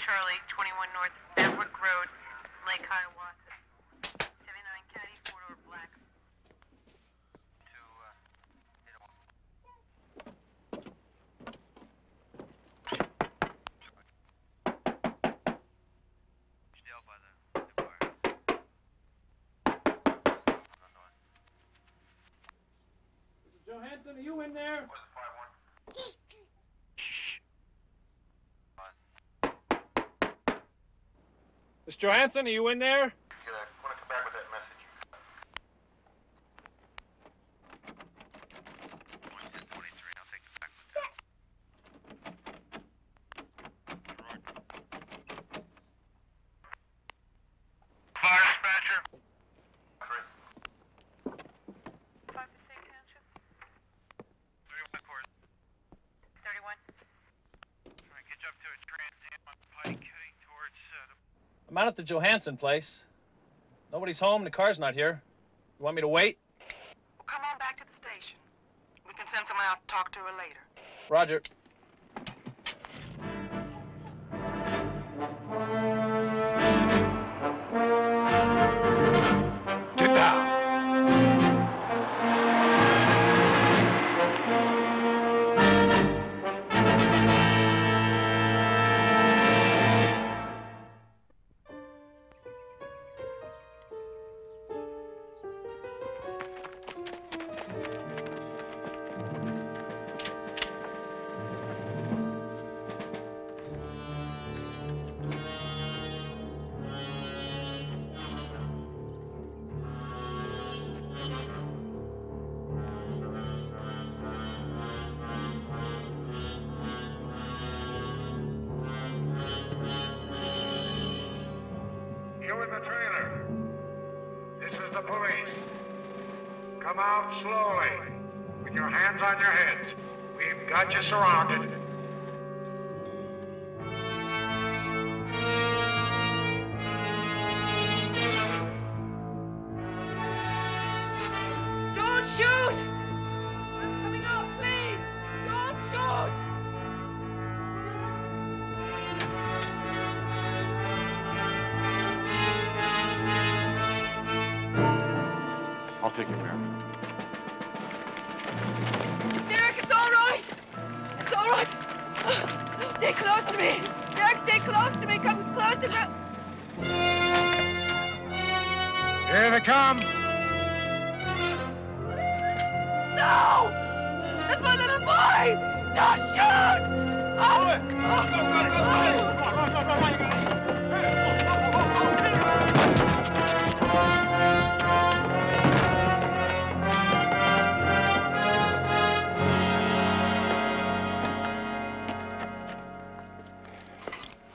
Charlie, 21 North Bentwick Road, Lake Hiawatha. 79 Kennedy, 4-door black. Johansson, are you in there? Mr. Johansson, are you in there? Yeah, I want to come back with that message. Fire dispatcher. 5 to 6 township. 31 court. 31. Trying to catch up to a Trans Am on Pike heading towards I'm out at the Johansson place. Nobody's home, the car's not here. You want me to wait? Well, come on back to the station. We can send someone out to talk to her later. Roger. Get down. You in the trailer. This is the police. Come out slowly, with your hands on your heads. We've got you surrounded. Don't shoot! I'm coming out, please! Don't shoot! I'll take care of it. Derek, it's all right! It's all right! Stay close to me! Derek, stay close to me! Come close to me! Here they come. No! That's my little boy! Don't shoot! Oh!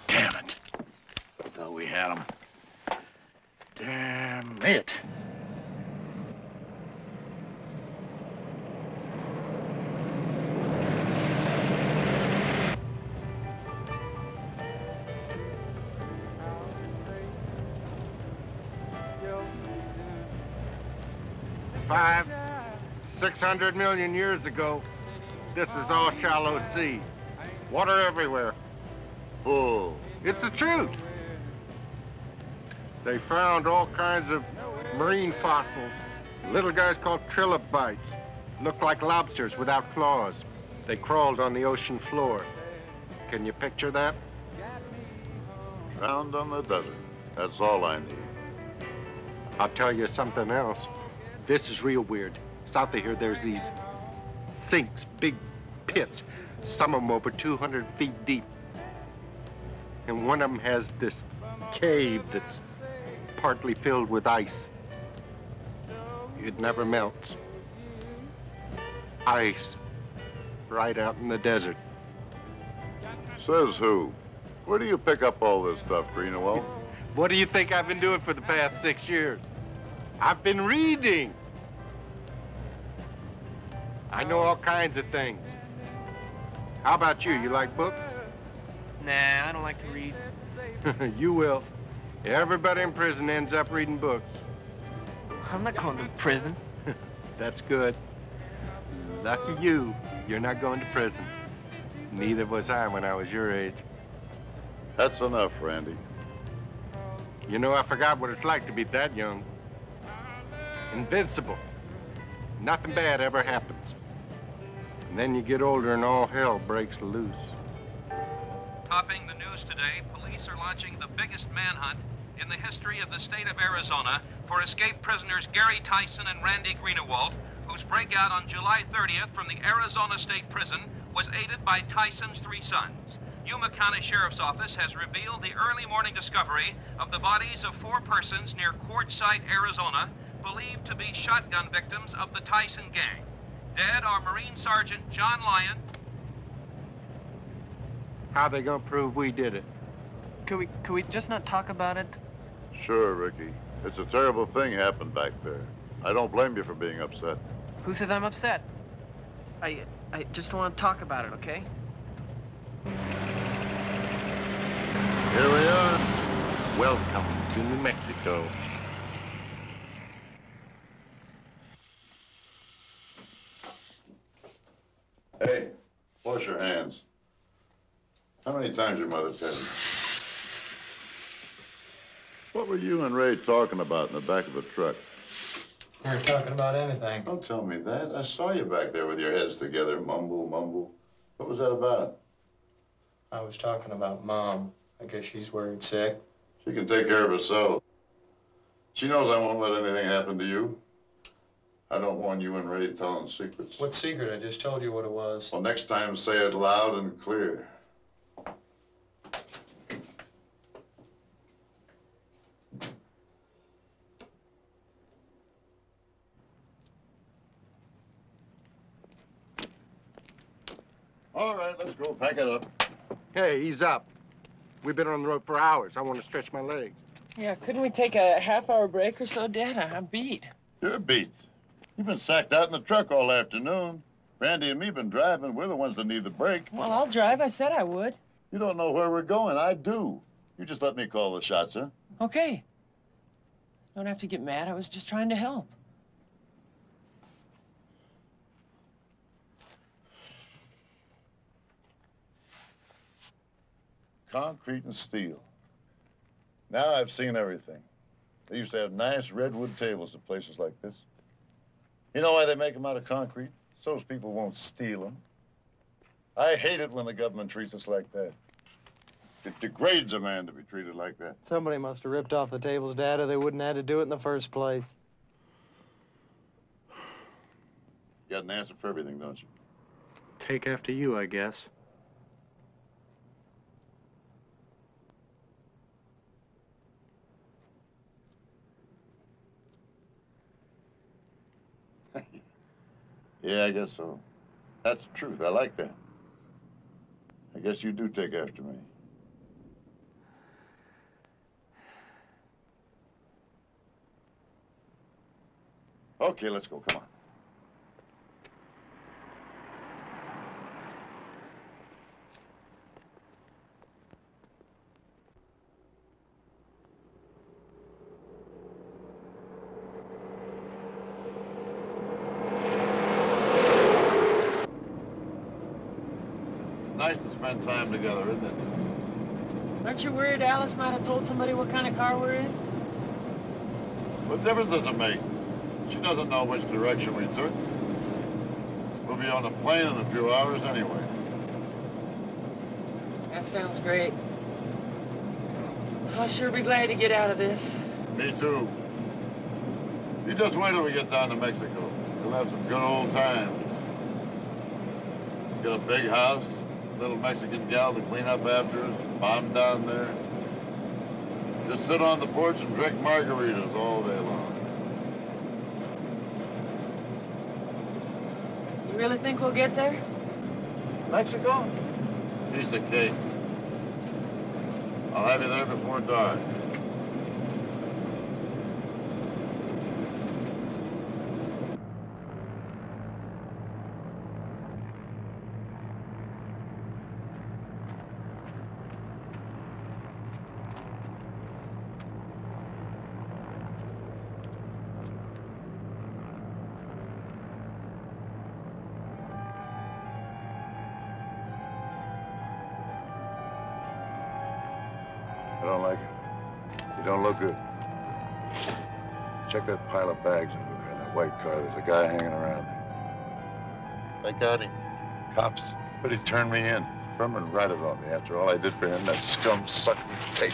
Damn it. Thought we had him. Damn it. Five, 600 million years ago, this is all shallow sea. Water everywhere. Bull. It's the truth. They found all kinds of marine fossils. Little guys called trilobites. Looked like lobsters without claws. They crawled on the ocean floor. Can you picture that? Drowned on the desert. That's all I need. I'll tell you something else. This is real weird. South of here, there's these sinks, big pits. Some of them over 200 feet deep. And one of them has this cave that's partly filled with ice. It never melts. Ice. Right out in the desert. Says who? Where do you pick up all this stuff, Greenwell? What do you think I've been doing for the past 6 years? I've been reading. I know all kinds of things. How about you? You like books? Nah, I don't like to read. You will. Everybody in prison ends up reading books. I'm not going to prison. That's good. Lucky you, you're not going to prison. Neither was I when I was your age. That's enough, Randy. You know, I forgot what it's like to be that young. Invincible. Nothing bad ever happens. And then you get older and all hell breaks loose. Topping the news today, police are launching the biggest manhunt in the history of the state of Arizona for escaped prisoners Gary Tyson and Randy Greenewalt, whose breakout on July 30th from the Arizona State Prison was aided by Tyson's three sons. Yuma County Sheriff's Office has revealed the early morning discovery of the bodies of 4 persons near Quartzsite, Arizona, believed to be shotgun victims of the Tyson gang. Dead are Marine Sergeant John Lyon. How they gonna prove we did it? Could we just not talk about it? Sure, Ricky. It's a terrible thing happened back there. I don't blame you for being upset. Who says I'm upset? I just want to talk about it, okay? Here we are. Welcome to New Mexico. Hey, wash your hands. How many times your mother tell you? What were you and Ray talking about in the back of the truck? We were talking about anything. Don't tell me that. I saw you back there with your heads together, mumble, mumble. What was that about? I was talking about Mom. I guess she's worried sick. She can take care of herself. She knows I won't let anything happen to you. I don't want you and Ray telling secrets. What secret? I just told you what it was. Well, next time say it loud and clear. All right, let's go. Pack it up. Hey, ease up. We've been on the road for hours. I want to stretch my legs. Yeah, couldn't we take a half-hour break or so, Dad? I'm beat. You're beat. You've been sacked out in the truck all afternoon. Randy and me been driving. We're the ones that need the break. Well, I'll drive. I said I would. You don't know where we're going. I do. You just let me call the shots, huh? Okay. Don't have to get mad. I was just trying to help. Concrete and steel. Now I've seen everything. They used to have nice redwood tables at places like this. You know why they make them out of concrete? So those people won't steal them. I hate it when the government treats us like that. It degrades a man to be treated like that. Somebody must have ripped off the tables, Dad, or they wouldn't have had to do it in the first place. You got an answer for everything, don't you? Take after you, I guess. Yeah, I guess so. That's the truth. I like that. I guess you do take after me. Okay, let's go. Come on. Nice to spend time together, isn't it? Aren't you worried Alice might have told somebody what kind of car we're in? What difference does it make? She doesn't know which direction we took. We'll be on a plane in a few hours anyway. That sounds great. I'll sure be glad to get out of this. Me too. You just wait till we get down to Mexico. We'll have some good old times. Get a big house, a little Mexican gal to clean up after us, Mom down there. Just sit on the porch and drink margaritas all day long. You really think we'll get there? Mexico? Piece of cake. I'll have you there before dark. I don't like it. You don't look good. Check that pile of bags over there in that white car. There's a guy hanging around there. I got him. Cops. But he turned me in. Furman ratted on me after all I did for him. That scum sucked me tape.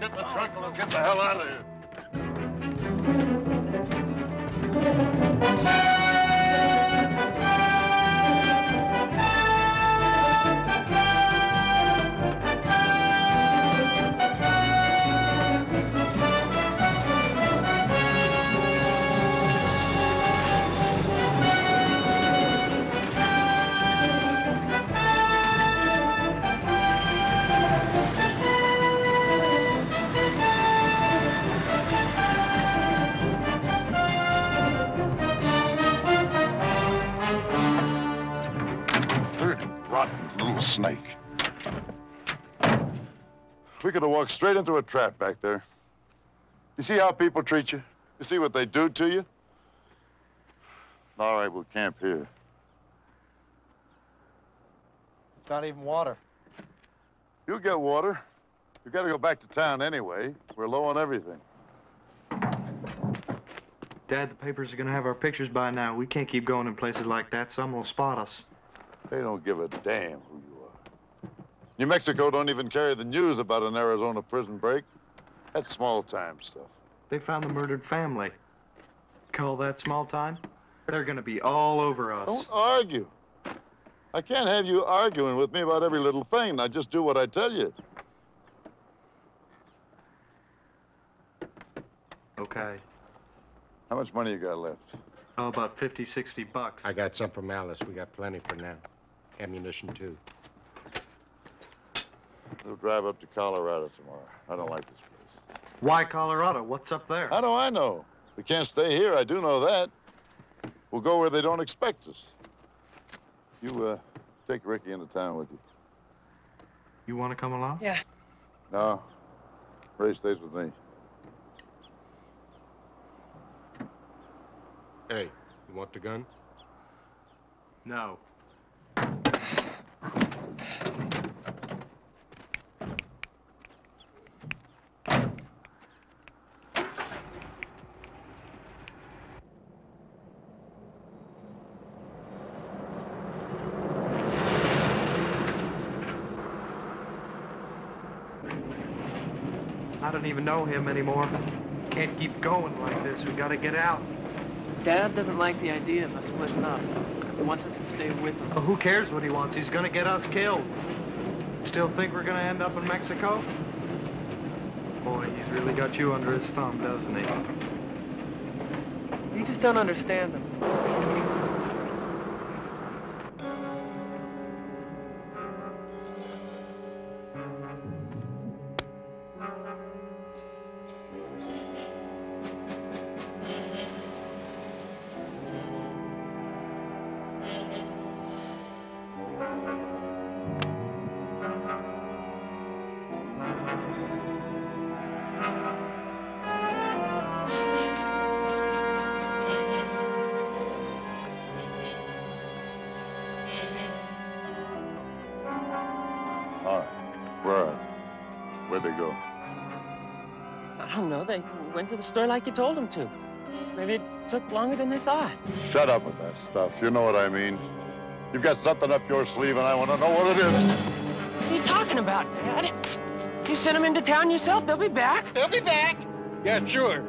Get the truck and let's get the hell out of here. Snake. We could have walked straight into a trap back there. You see how people treat you? You see what they do to you? All right, we'll camp here. It's not even water. You'll get water. You gotta go back to town anyway. We're low on everything. Dad, the papers are gonna have our pictures by now. We can't keep going in places like that. Someone will spot us. They don't give a damn who you are. New Mexico don't even carry the news about an Arizona prison break. That's small-time stuff. They found the murdered family. Call that small time? They're gonna be all over us. Don't argue. I can't have you arguing with me about every little thing. Now just do what I tell you. Okay. How much money you got left? Oh, about 50, 60 bucks. I got some from Alice. We got plenty for now. Ammunition, too. We'll drive up to Colorado tomorrow. I don't like this place. Why Colorado? What's up there? How do I know? We can't stay here. I do know that. We'll go where they don't expect us. You, take Ricky into town with you. You want to come along? Yeah. No. Ray stays with me. Hey, you want the gun? No. I don't even know him anymore. Can't keep going like this. We gotta get out. Dad doesn't like the idea of us splitting up. He wants us to stay with him. Well, who cares what he wants? He's gonna get us killed. Still think we're gonna end up in Mexico? Boy, he's really got you under his thumb, doesn't he? You just don't understand him. Where'd they go? I don't know. They went to the store like you told them to. Maybe it took longer than they thought. Shut up with that stuff. You know what I mean. You've got something up your sleeve, and I want to know what it is. What are you talking about, Dad? You sent them into town yourself. They'll be back. They'll be back. Yeah, sure.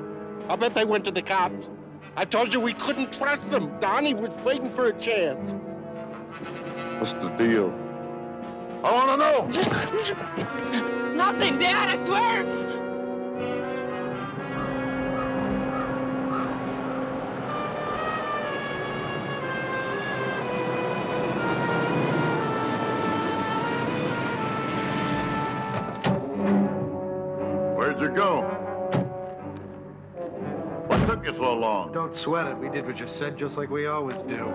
I'll bet they went to the cops. I told you we couldn't trust them. Donnie was waiting for a chance. What's the deal? I want to know. Nothing, Dad, I swear. Where'd you go? What took you so long? Don't sweat it. We did what you said, just like we always do.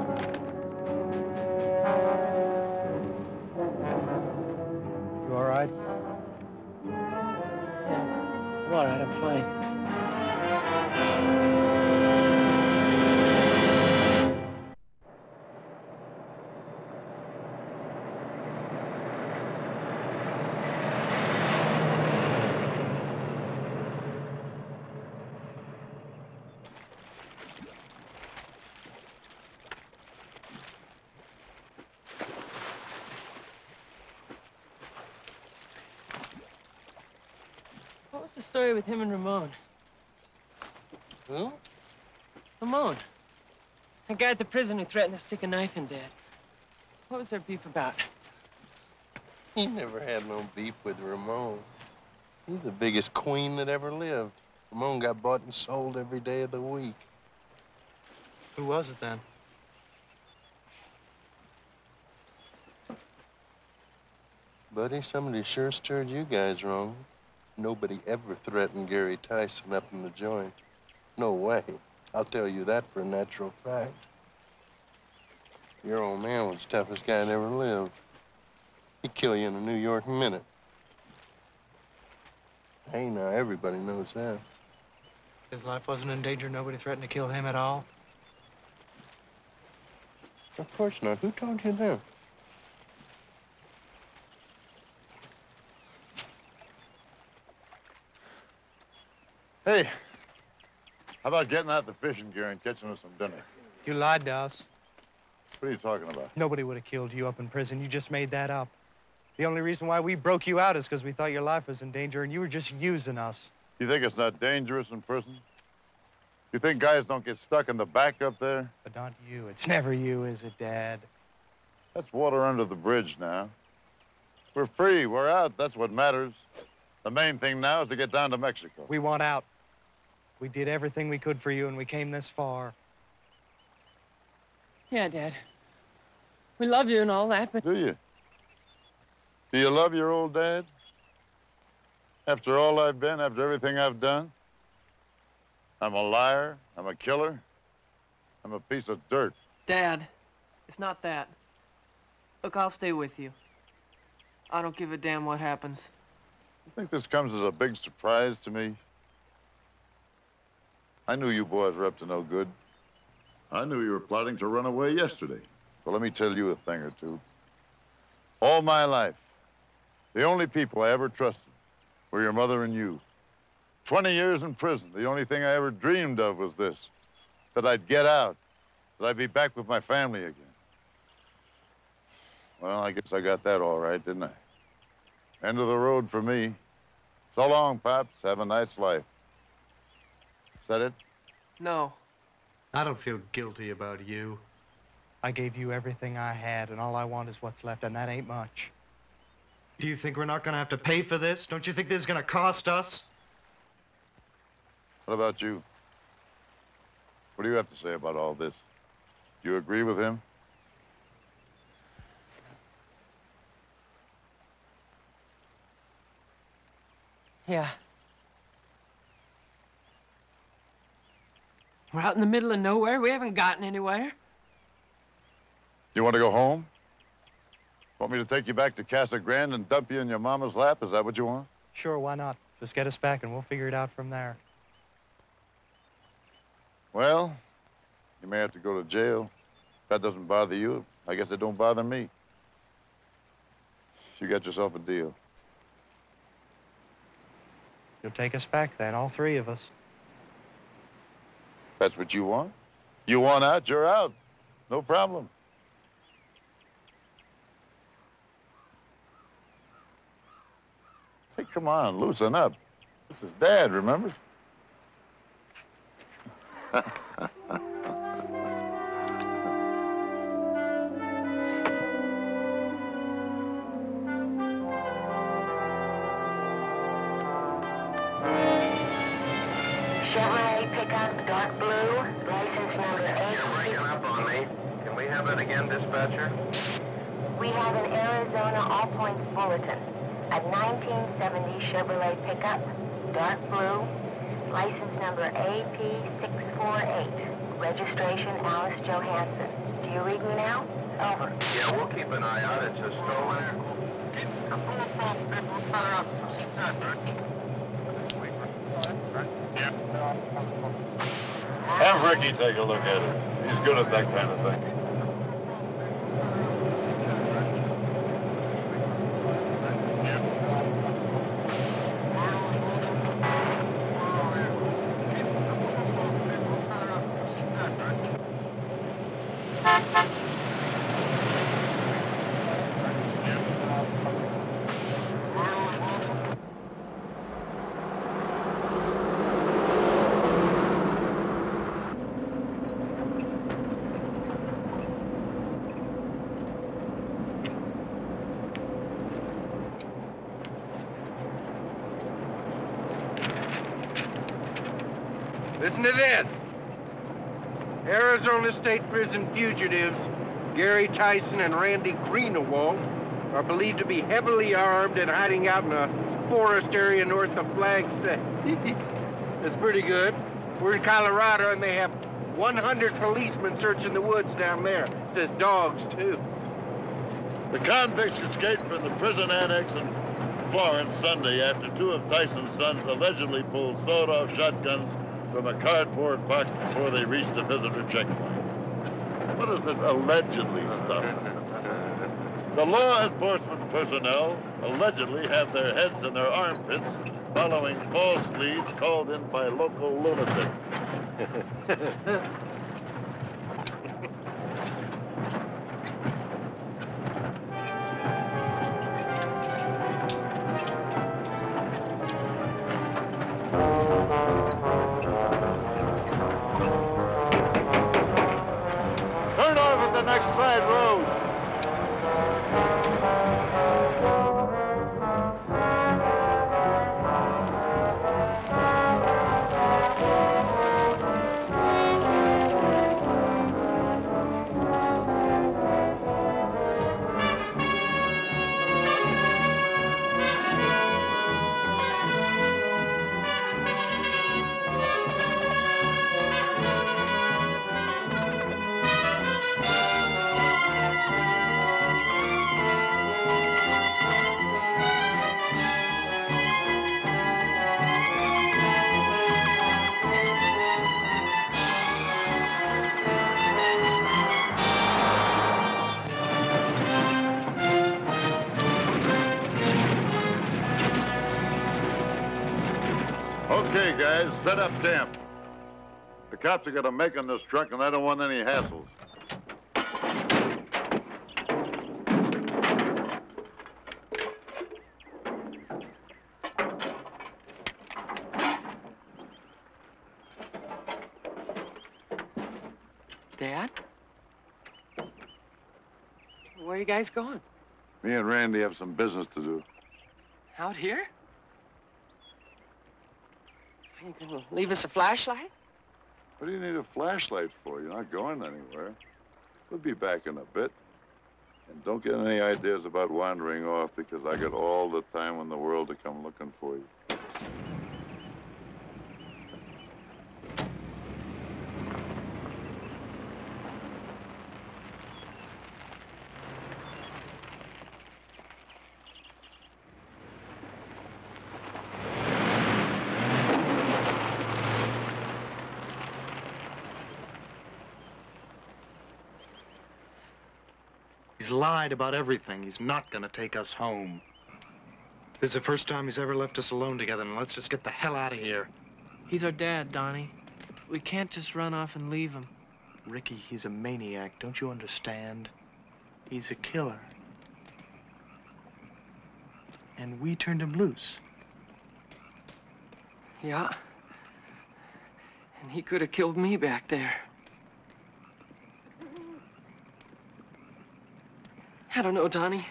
You all right? I'm all right, I'm fine. the story with him and Ramon? Who? Ramon. The guy at the prison who threatened to stick a knife in Dad. What was their beef about? He never had no beef with Ramon. He's the biggest queen that ever lived. Ramon got bought and sold every day of the week. Who was it then? Buddy, somebody sure stirred you guys wrong. Nobody ever threatened Gary Tyson up in the joint. No way. I'll tell you that for a natural fact. Your old man was the toughest guy that ever lived. He'd kill you in a New York minute. Hey, now, everybody knows that. His life wasn't in danger. Nobody threatened to kill him at all. Of course not. Who told you that? Hey, how about getting out the fishing gear and catching us some dinner? You lied to us. What are you talking about? Nobody would have killed you up in prison. You just made that up. The only reason why we broke you out is because we thought your life was in danger and you were just using us. You think it's not dangerous in prison? You think guys don't get stuck in the back up there? But not you. It's never you, is it, Dad? That's water under the bridge now. We're free. We're out. That's what matters. The main thing now is to get down to Mexico. We want out. We did everything we could for you, and we came this far. Yeah, Dad. We love you and all that, but... Do you? Do you love your old dad? After all I've been, after everything I've done? I'm a liar. I'm a killer. I'm a piece of dirt. Dad, it's not that. Look, I'll stay with you. I don't give a damn what happens. You think this comes as a big surprise to me? I knew you boys were up to no good. I knew you were plotting to run away yesterday. Well, let me tell you a thing or two. All my life, the only people I ever trusted were your mother and you. 20 years in prison, the only thing I ever dreamed of was this, that I'd get out, that I'd be back with my family again. Well, I guess I got that all right, didn't I? End of the road for me. So long, Pops. Have a nice life. Is that it? No. I don't feel guilty about you. I gave you everything I had, and all I want is what's left, and that ain't much. Do you think we're not gonna have to pay for this? Don't you think this is gonna cost us? What about you? What do you have to say about all this? Do you agree with him? Yeah. We're out in the middle of nowhere. We haven't gotten anywhere. You want to go home? Want me to take you back to Casa Grande and dump you in your mama's lap? Is that what you want? Sure, why not? Just get us back and we'll figure it out from there. Well, you may have to go to jail. If that doesn't bother you, I guess it don't bother me. You got yourself a deal. You'll take us back then, all three of us. That's what you want? You want out, you're out. No problem. Hey, come on, loosen up. This is Dad, remember? Chevrolet pickup, dark blue, license number 8. You're breaking up on me. Can we have that again, dispatcher? We have an Arizona All Points Bulletin. A 1970 Chevrolet pickup, dark blue, license number AP648. Registration Alice Johansson. Do you read me now? Over. Yeah, we'll keep an eye out. It's a stolen. Have Ricky take a look at it. He's good at that kind of thing. Listen to this. Arizona State Prison fugitives Gary Tyson and Randy Greenawalt are believed to be heavily armed and hiding out in a forest area north of Flagstaff. That's pretty good. We're in Colorado, and they have 100 policemen searching the woods down there. It says dogs, too. The convicts escaped from the prison annex in Florence Sunday after two of Tyson's sons allegedly pulled sawed-off shotguns from a cardboard box before they reached the visitor checkpoint. What is this allegedly stuff? The law enforcement personnel allegedly have their heads in their armpits following false leads called in by local lunatics. Turn off at the next side road. Okay, guys, set up camp. The cops are gonna make on this truck, and I don't want any hassles. Dad? Where are you guys going? Me and Randy have some business to do. Out here? You gonna leave us a flashlight? What do you need a flashlight for? You're not going anywhere. We'll be back in a bit. And don't get any ideas about wandering off, because I got all the time in the world to come looking for you. He's lied about everything. He's not gonna take us home. This is the first time he's ever left us alone together, and let's just get the hell out of here. He's our dad, Donnie. We can't just run off and leave him. Ricky, he's a maniac. Don't you understand? He's a killer. And we turned him loose. Yeah. And he could have killed me back there. I don't know, Donnie.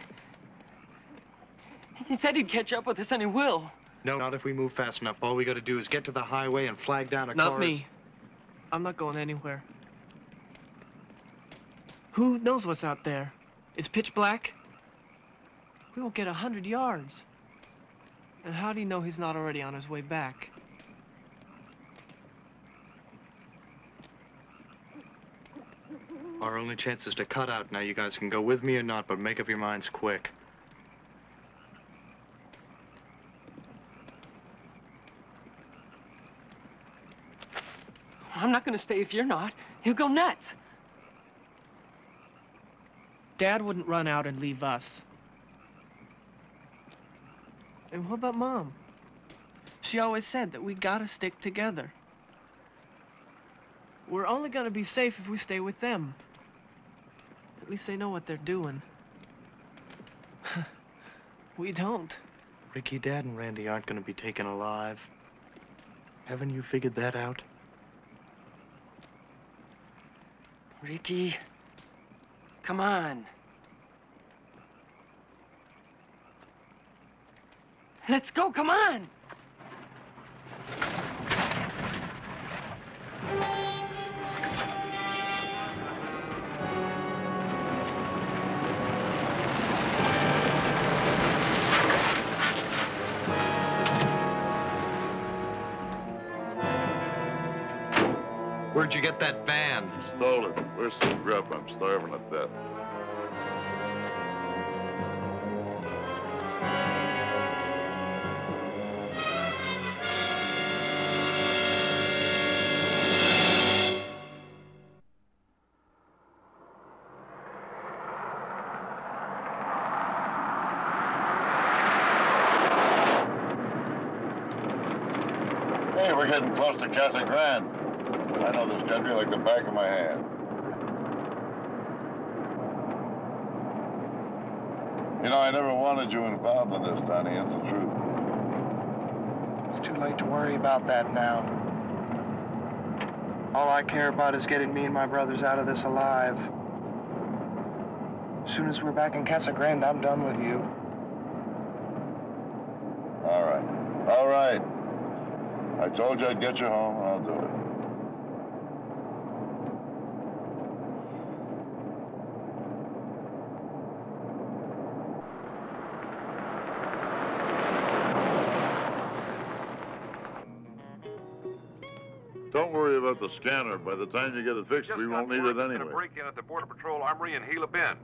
He said he'd catch up with us, and he will. No, not if we move fast enough. All we gotta do is get to the highway and flag down a car. Not me. I'm not going anywhere. Who knows what's out there? It's pitch black. We won't get 100 yards. And how do you know he's not already on his way back? Our only chance is to cut out. Now, you guys can go with me or not, but make up your minds quick. I'm not going to stay if you're not. He'll go nuts. Dad wouldn't run out and leave us. And what about Mom? She always said that we gotta stick together. We're only gonna be safe if we stay with them. At least they know what they're doing. We don't. Ricky, Dad and Randy aren't gonna be taken alive. Haven't you figured that out? Ricky, come on. Let's go, come on! Where'd you get that van? Stole it. Where's some grub? I'm starving to death. Hey, we're getting close to Casa Grande. I know this country like the back of my hand. You know, I never wanted you involved in this, Donnie. It's the truth. It's too late to worry about that now. All I care about is getting me and my brothers out of this alive. As soon as we're back in Casa Grande, I'm done with you. All right. All right. I told you I'd get you home, and I'll do it. Don't worry about the scanner. By the time you get it fixed, we won't need it anyway. In a break-in at the Border Patrol Armory in Gila Bend,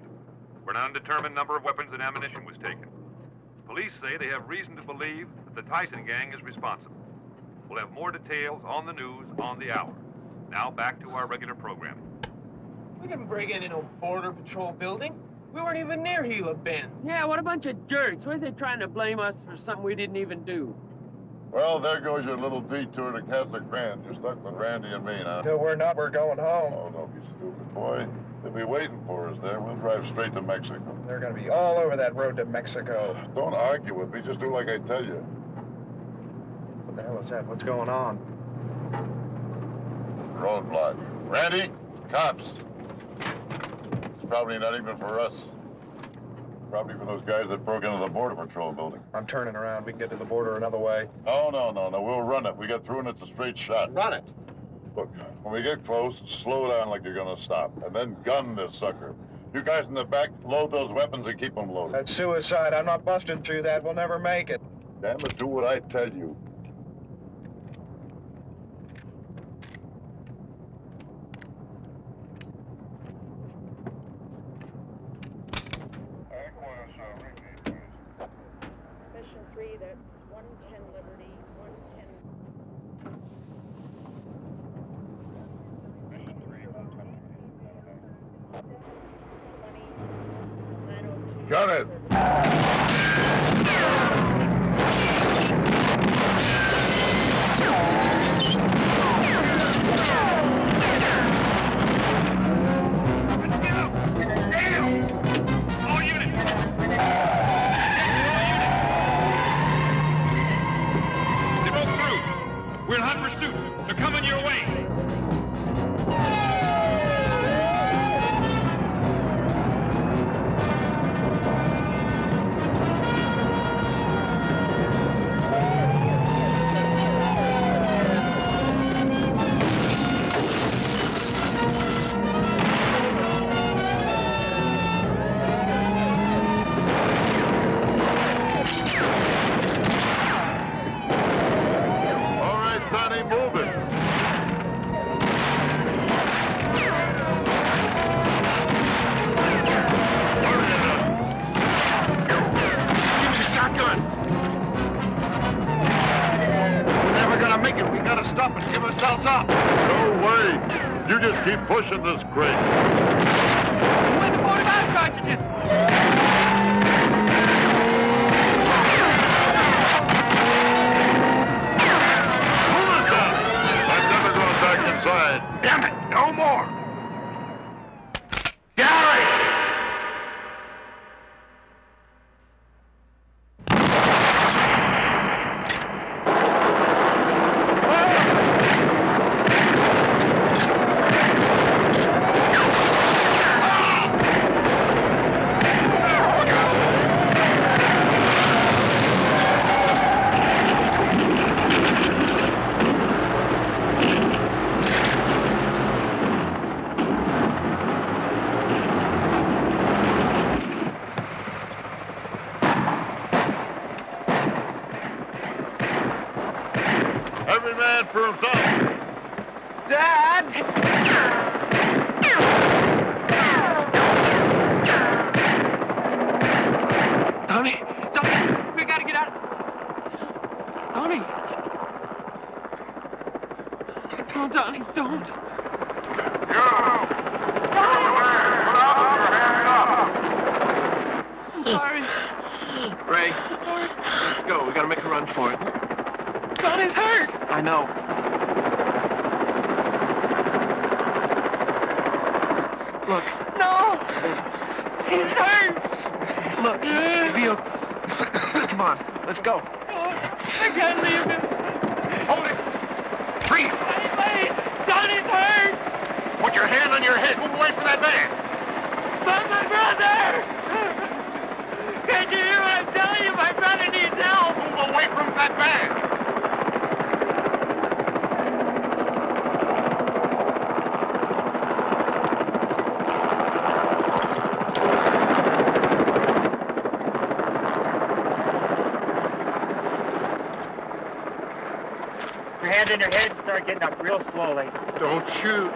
where an undetermined number of weapons and ammunition was taken. Police say they have reason to believe that the Tyson gang is responsible. We'll have more details on the news on the hour. Now back to our regular programming. We didn't break into no Border Patrol building. We weren't even near Gila Bend. Yeah, what a bunch of jerks. Why are they trying to blame us for something we didn't even do? Well, there goes your little detour to Casa Grande. You're stuck with Randy and me now. Till we're not, we're going home. Oh, don't be stupid, boy. They'll be waiting for us there. We'll drive straight to Mexico. They're going to be all over that road to Mexico. Don't argue with me. Just do like I tell you. What the hell is that? What's going on? Roadblock. Randy, cops. It's probably not even for us. Probably for those guys that broke into the Border Patrol building. I'm turning around. We can get to the border another way. No. We'll run it. We get through and it's a straight shot. Run it. Look, when we get close, slow down like you're gonna stop, and then gun this sucker. You guys in the back, load those weapons and keep them loaded. That's suicide. I'm not busting through that. We'll never make it. Damn it, do what I tell you. Mission 3, that's 110 Liberty, 110. Mission 3, 110. Got it. We're in hot pursuit. They're coming your way. Keep pushing this crate. Where's the 45 cartridges? Move it down. I'm never going back inside. Damn it, no more. Dad! Tony! Tony! We gotta get out! Tony! Don't, Tony, don't! I'm sorry. Ray, let's go. We gotta make a run for it. Tony's hurt! I know. Look. No! He's hurt! Look, come on, let's go. I can't leave him. Hold it! Freeze! Wait! Tony's hurt! Put your hand on your head. Move away from that van. But my brother! Can't you hear what I'm telling you? My brother needs help! Move away from that van. Your hand in your head and start getting up real slowly. Don't shoot.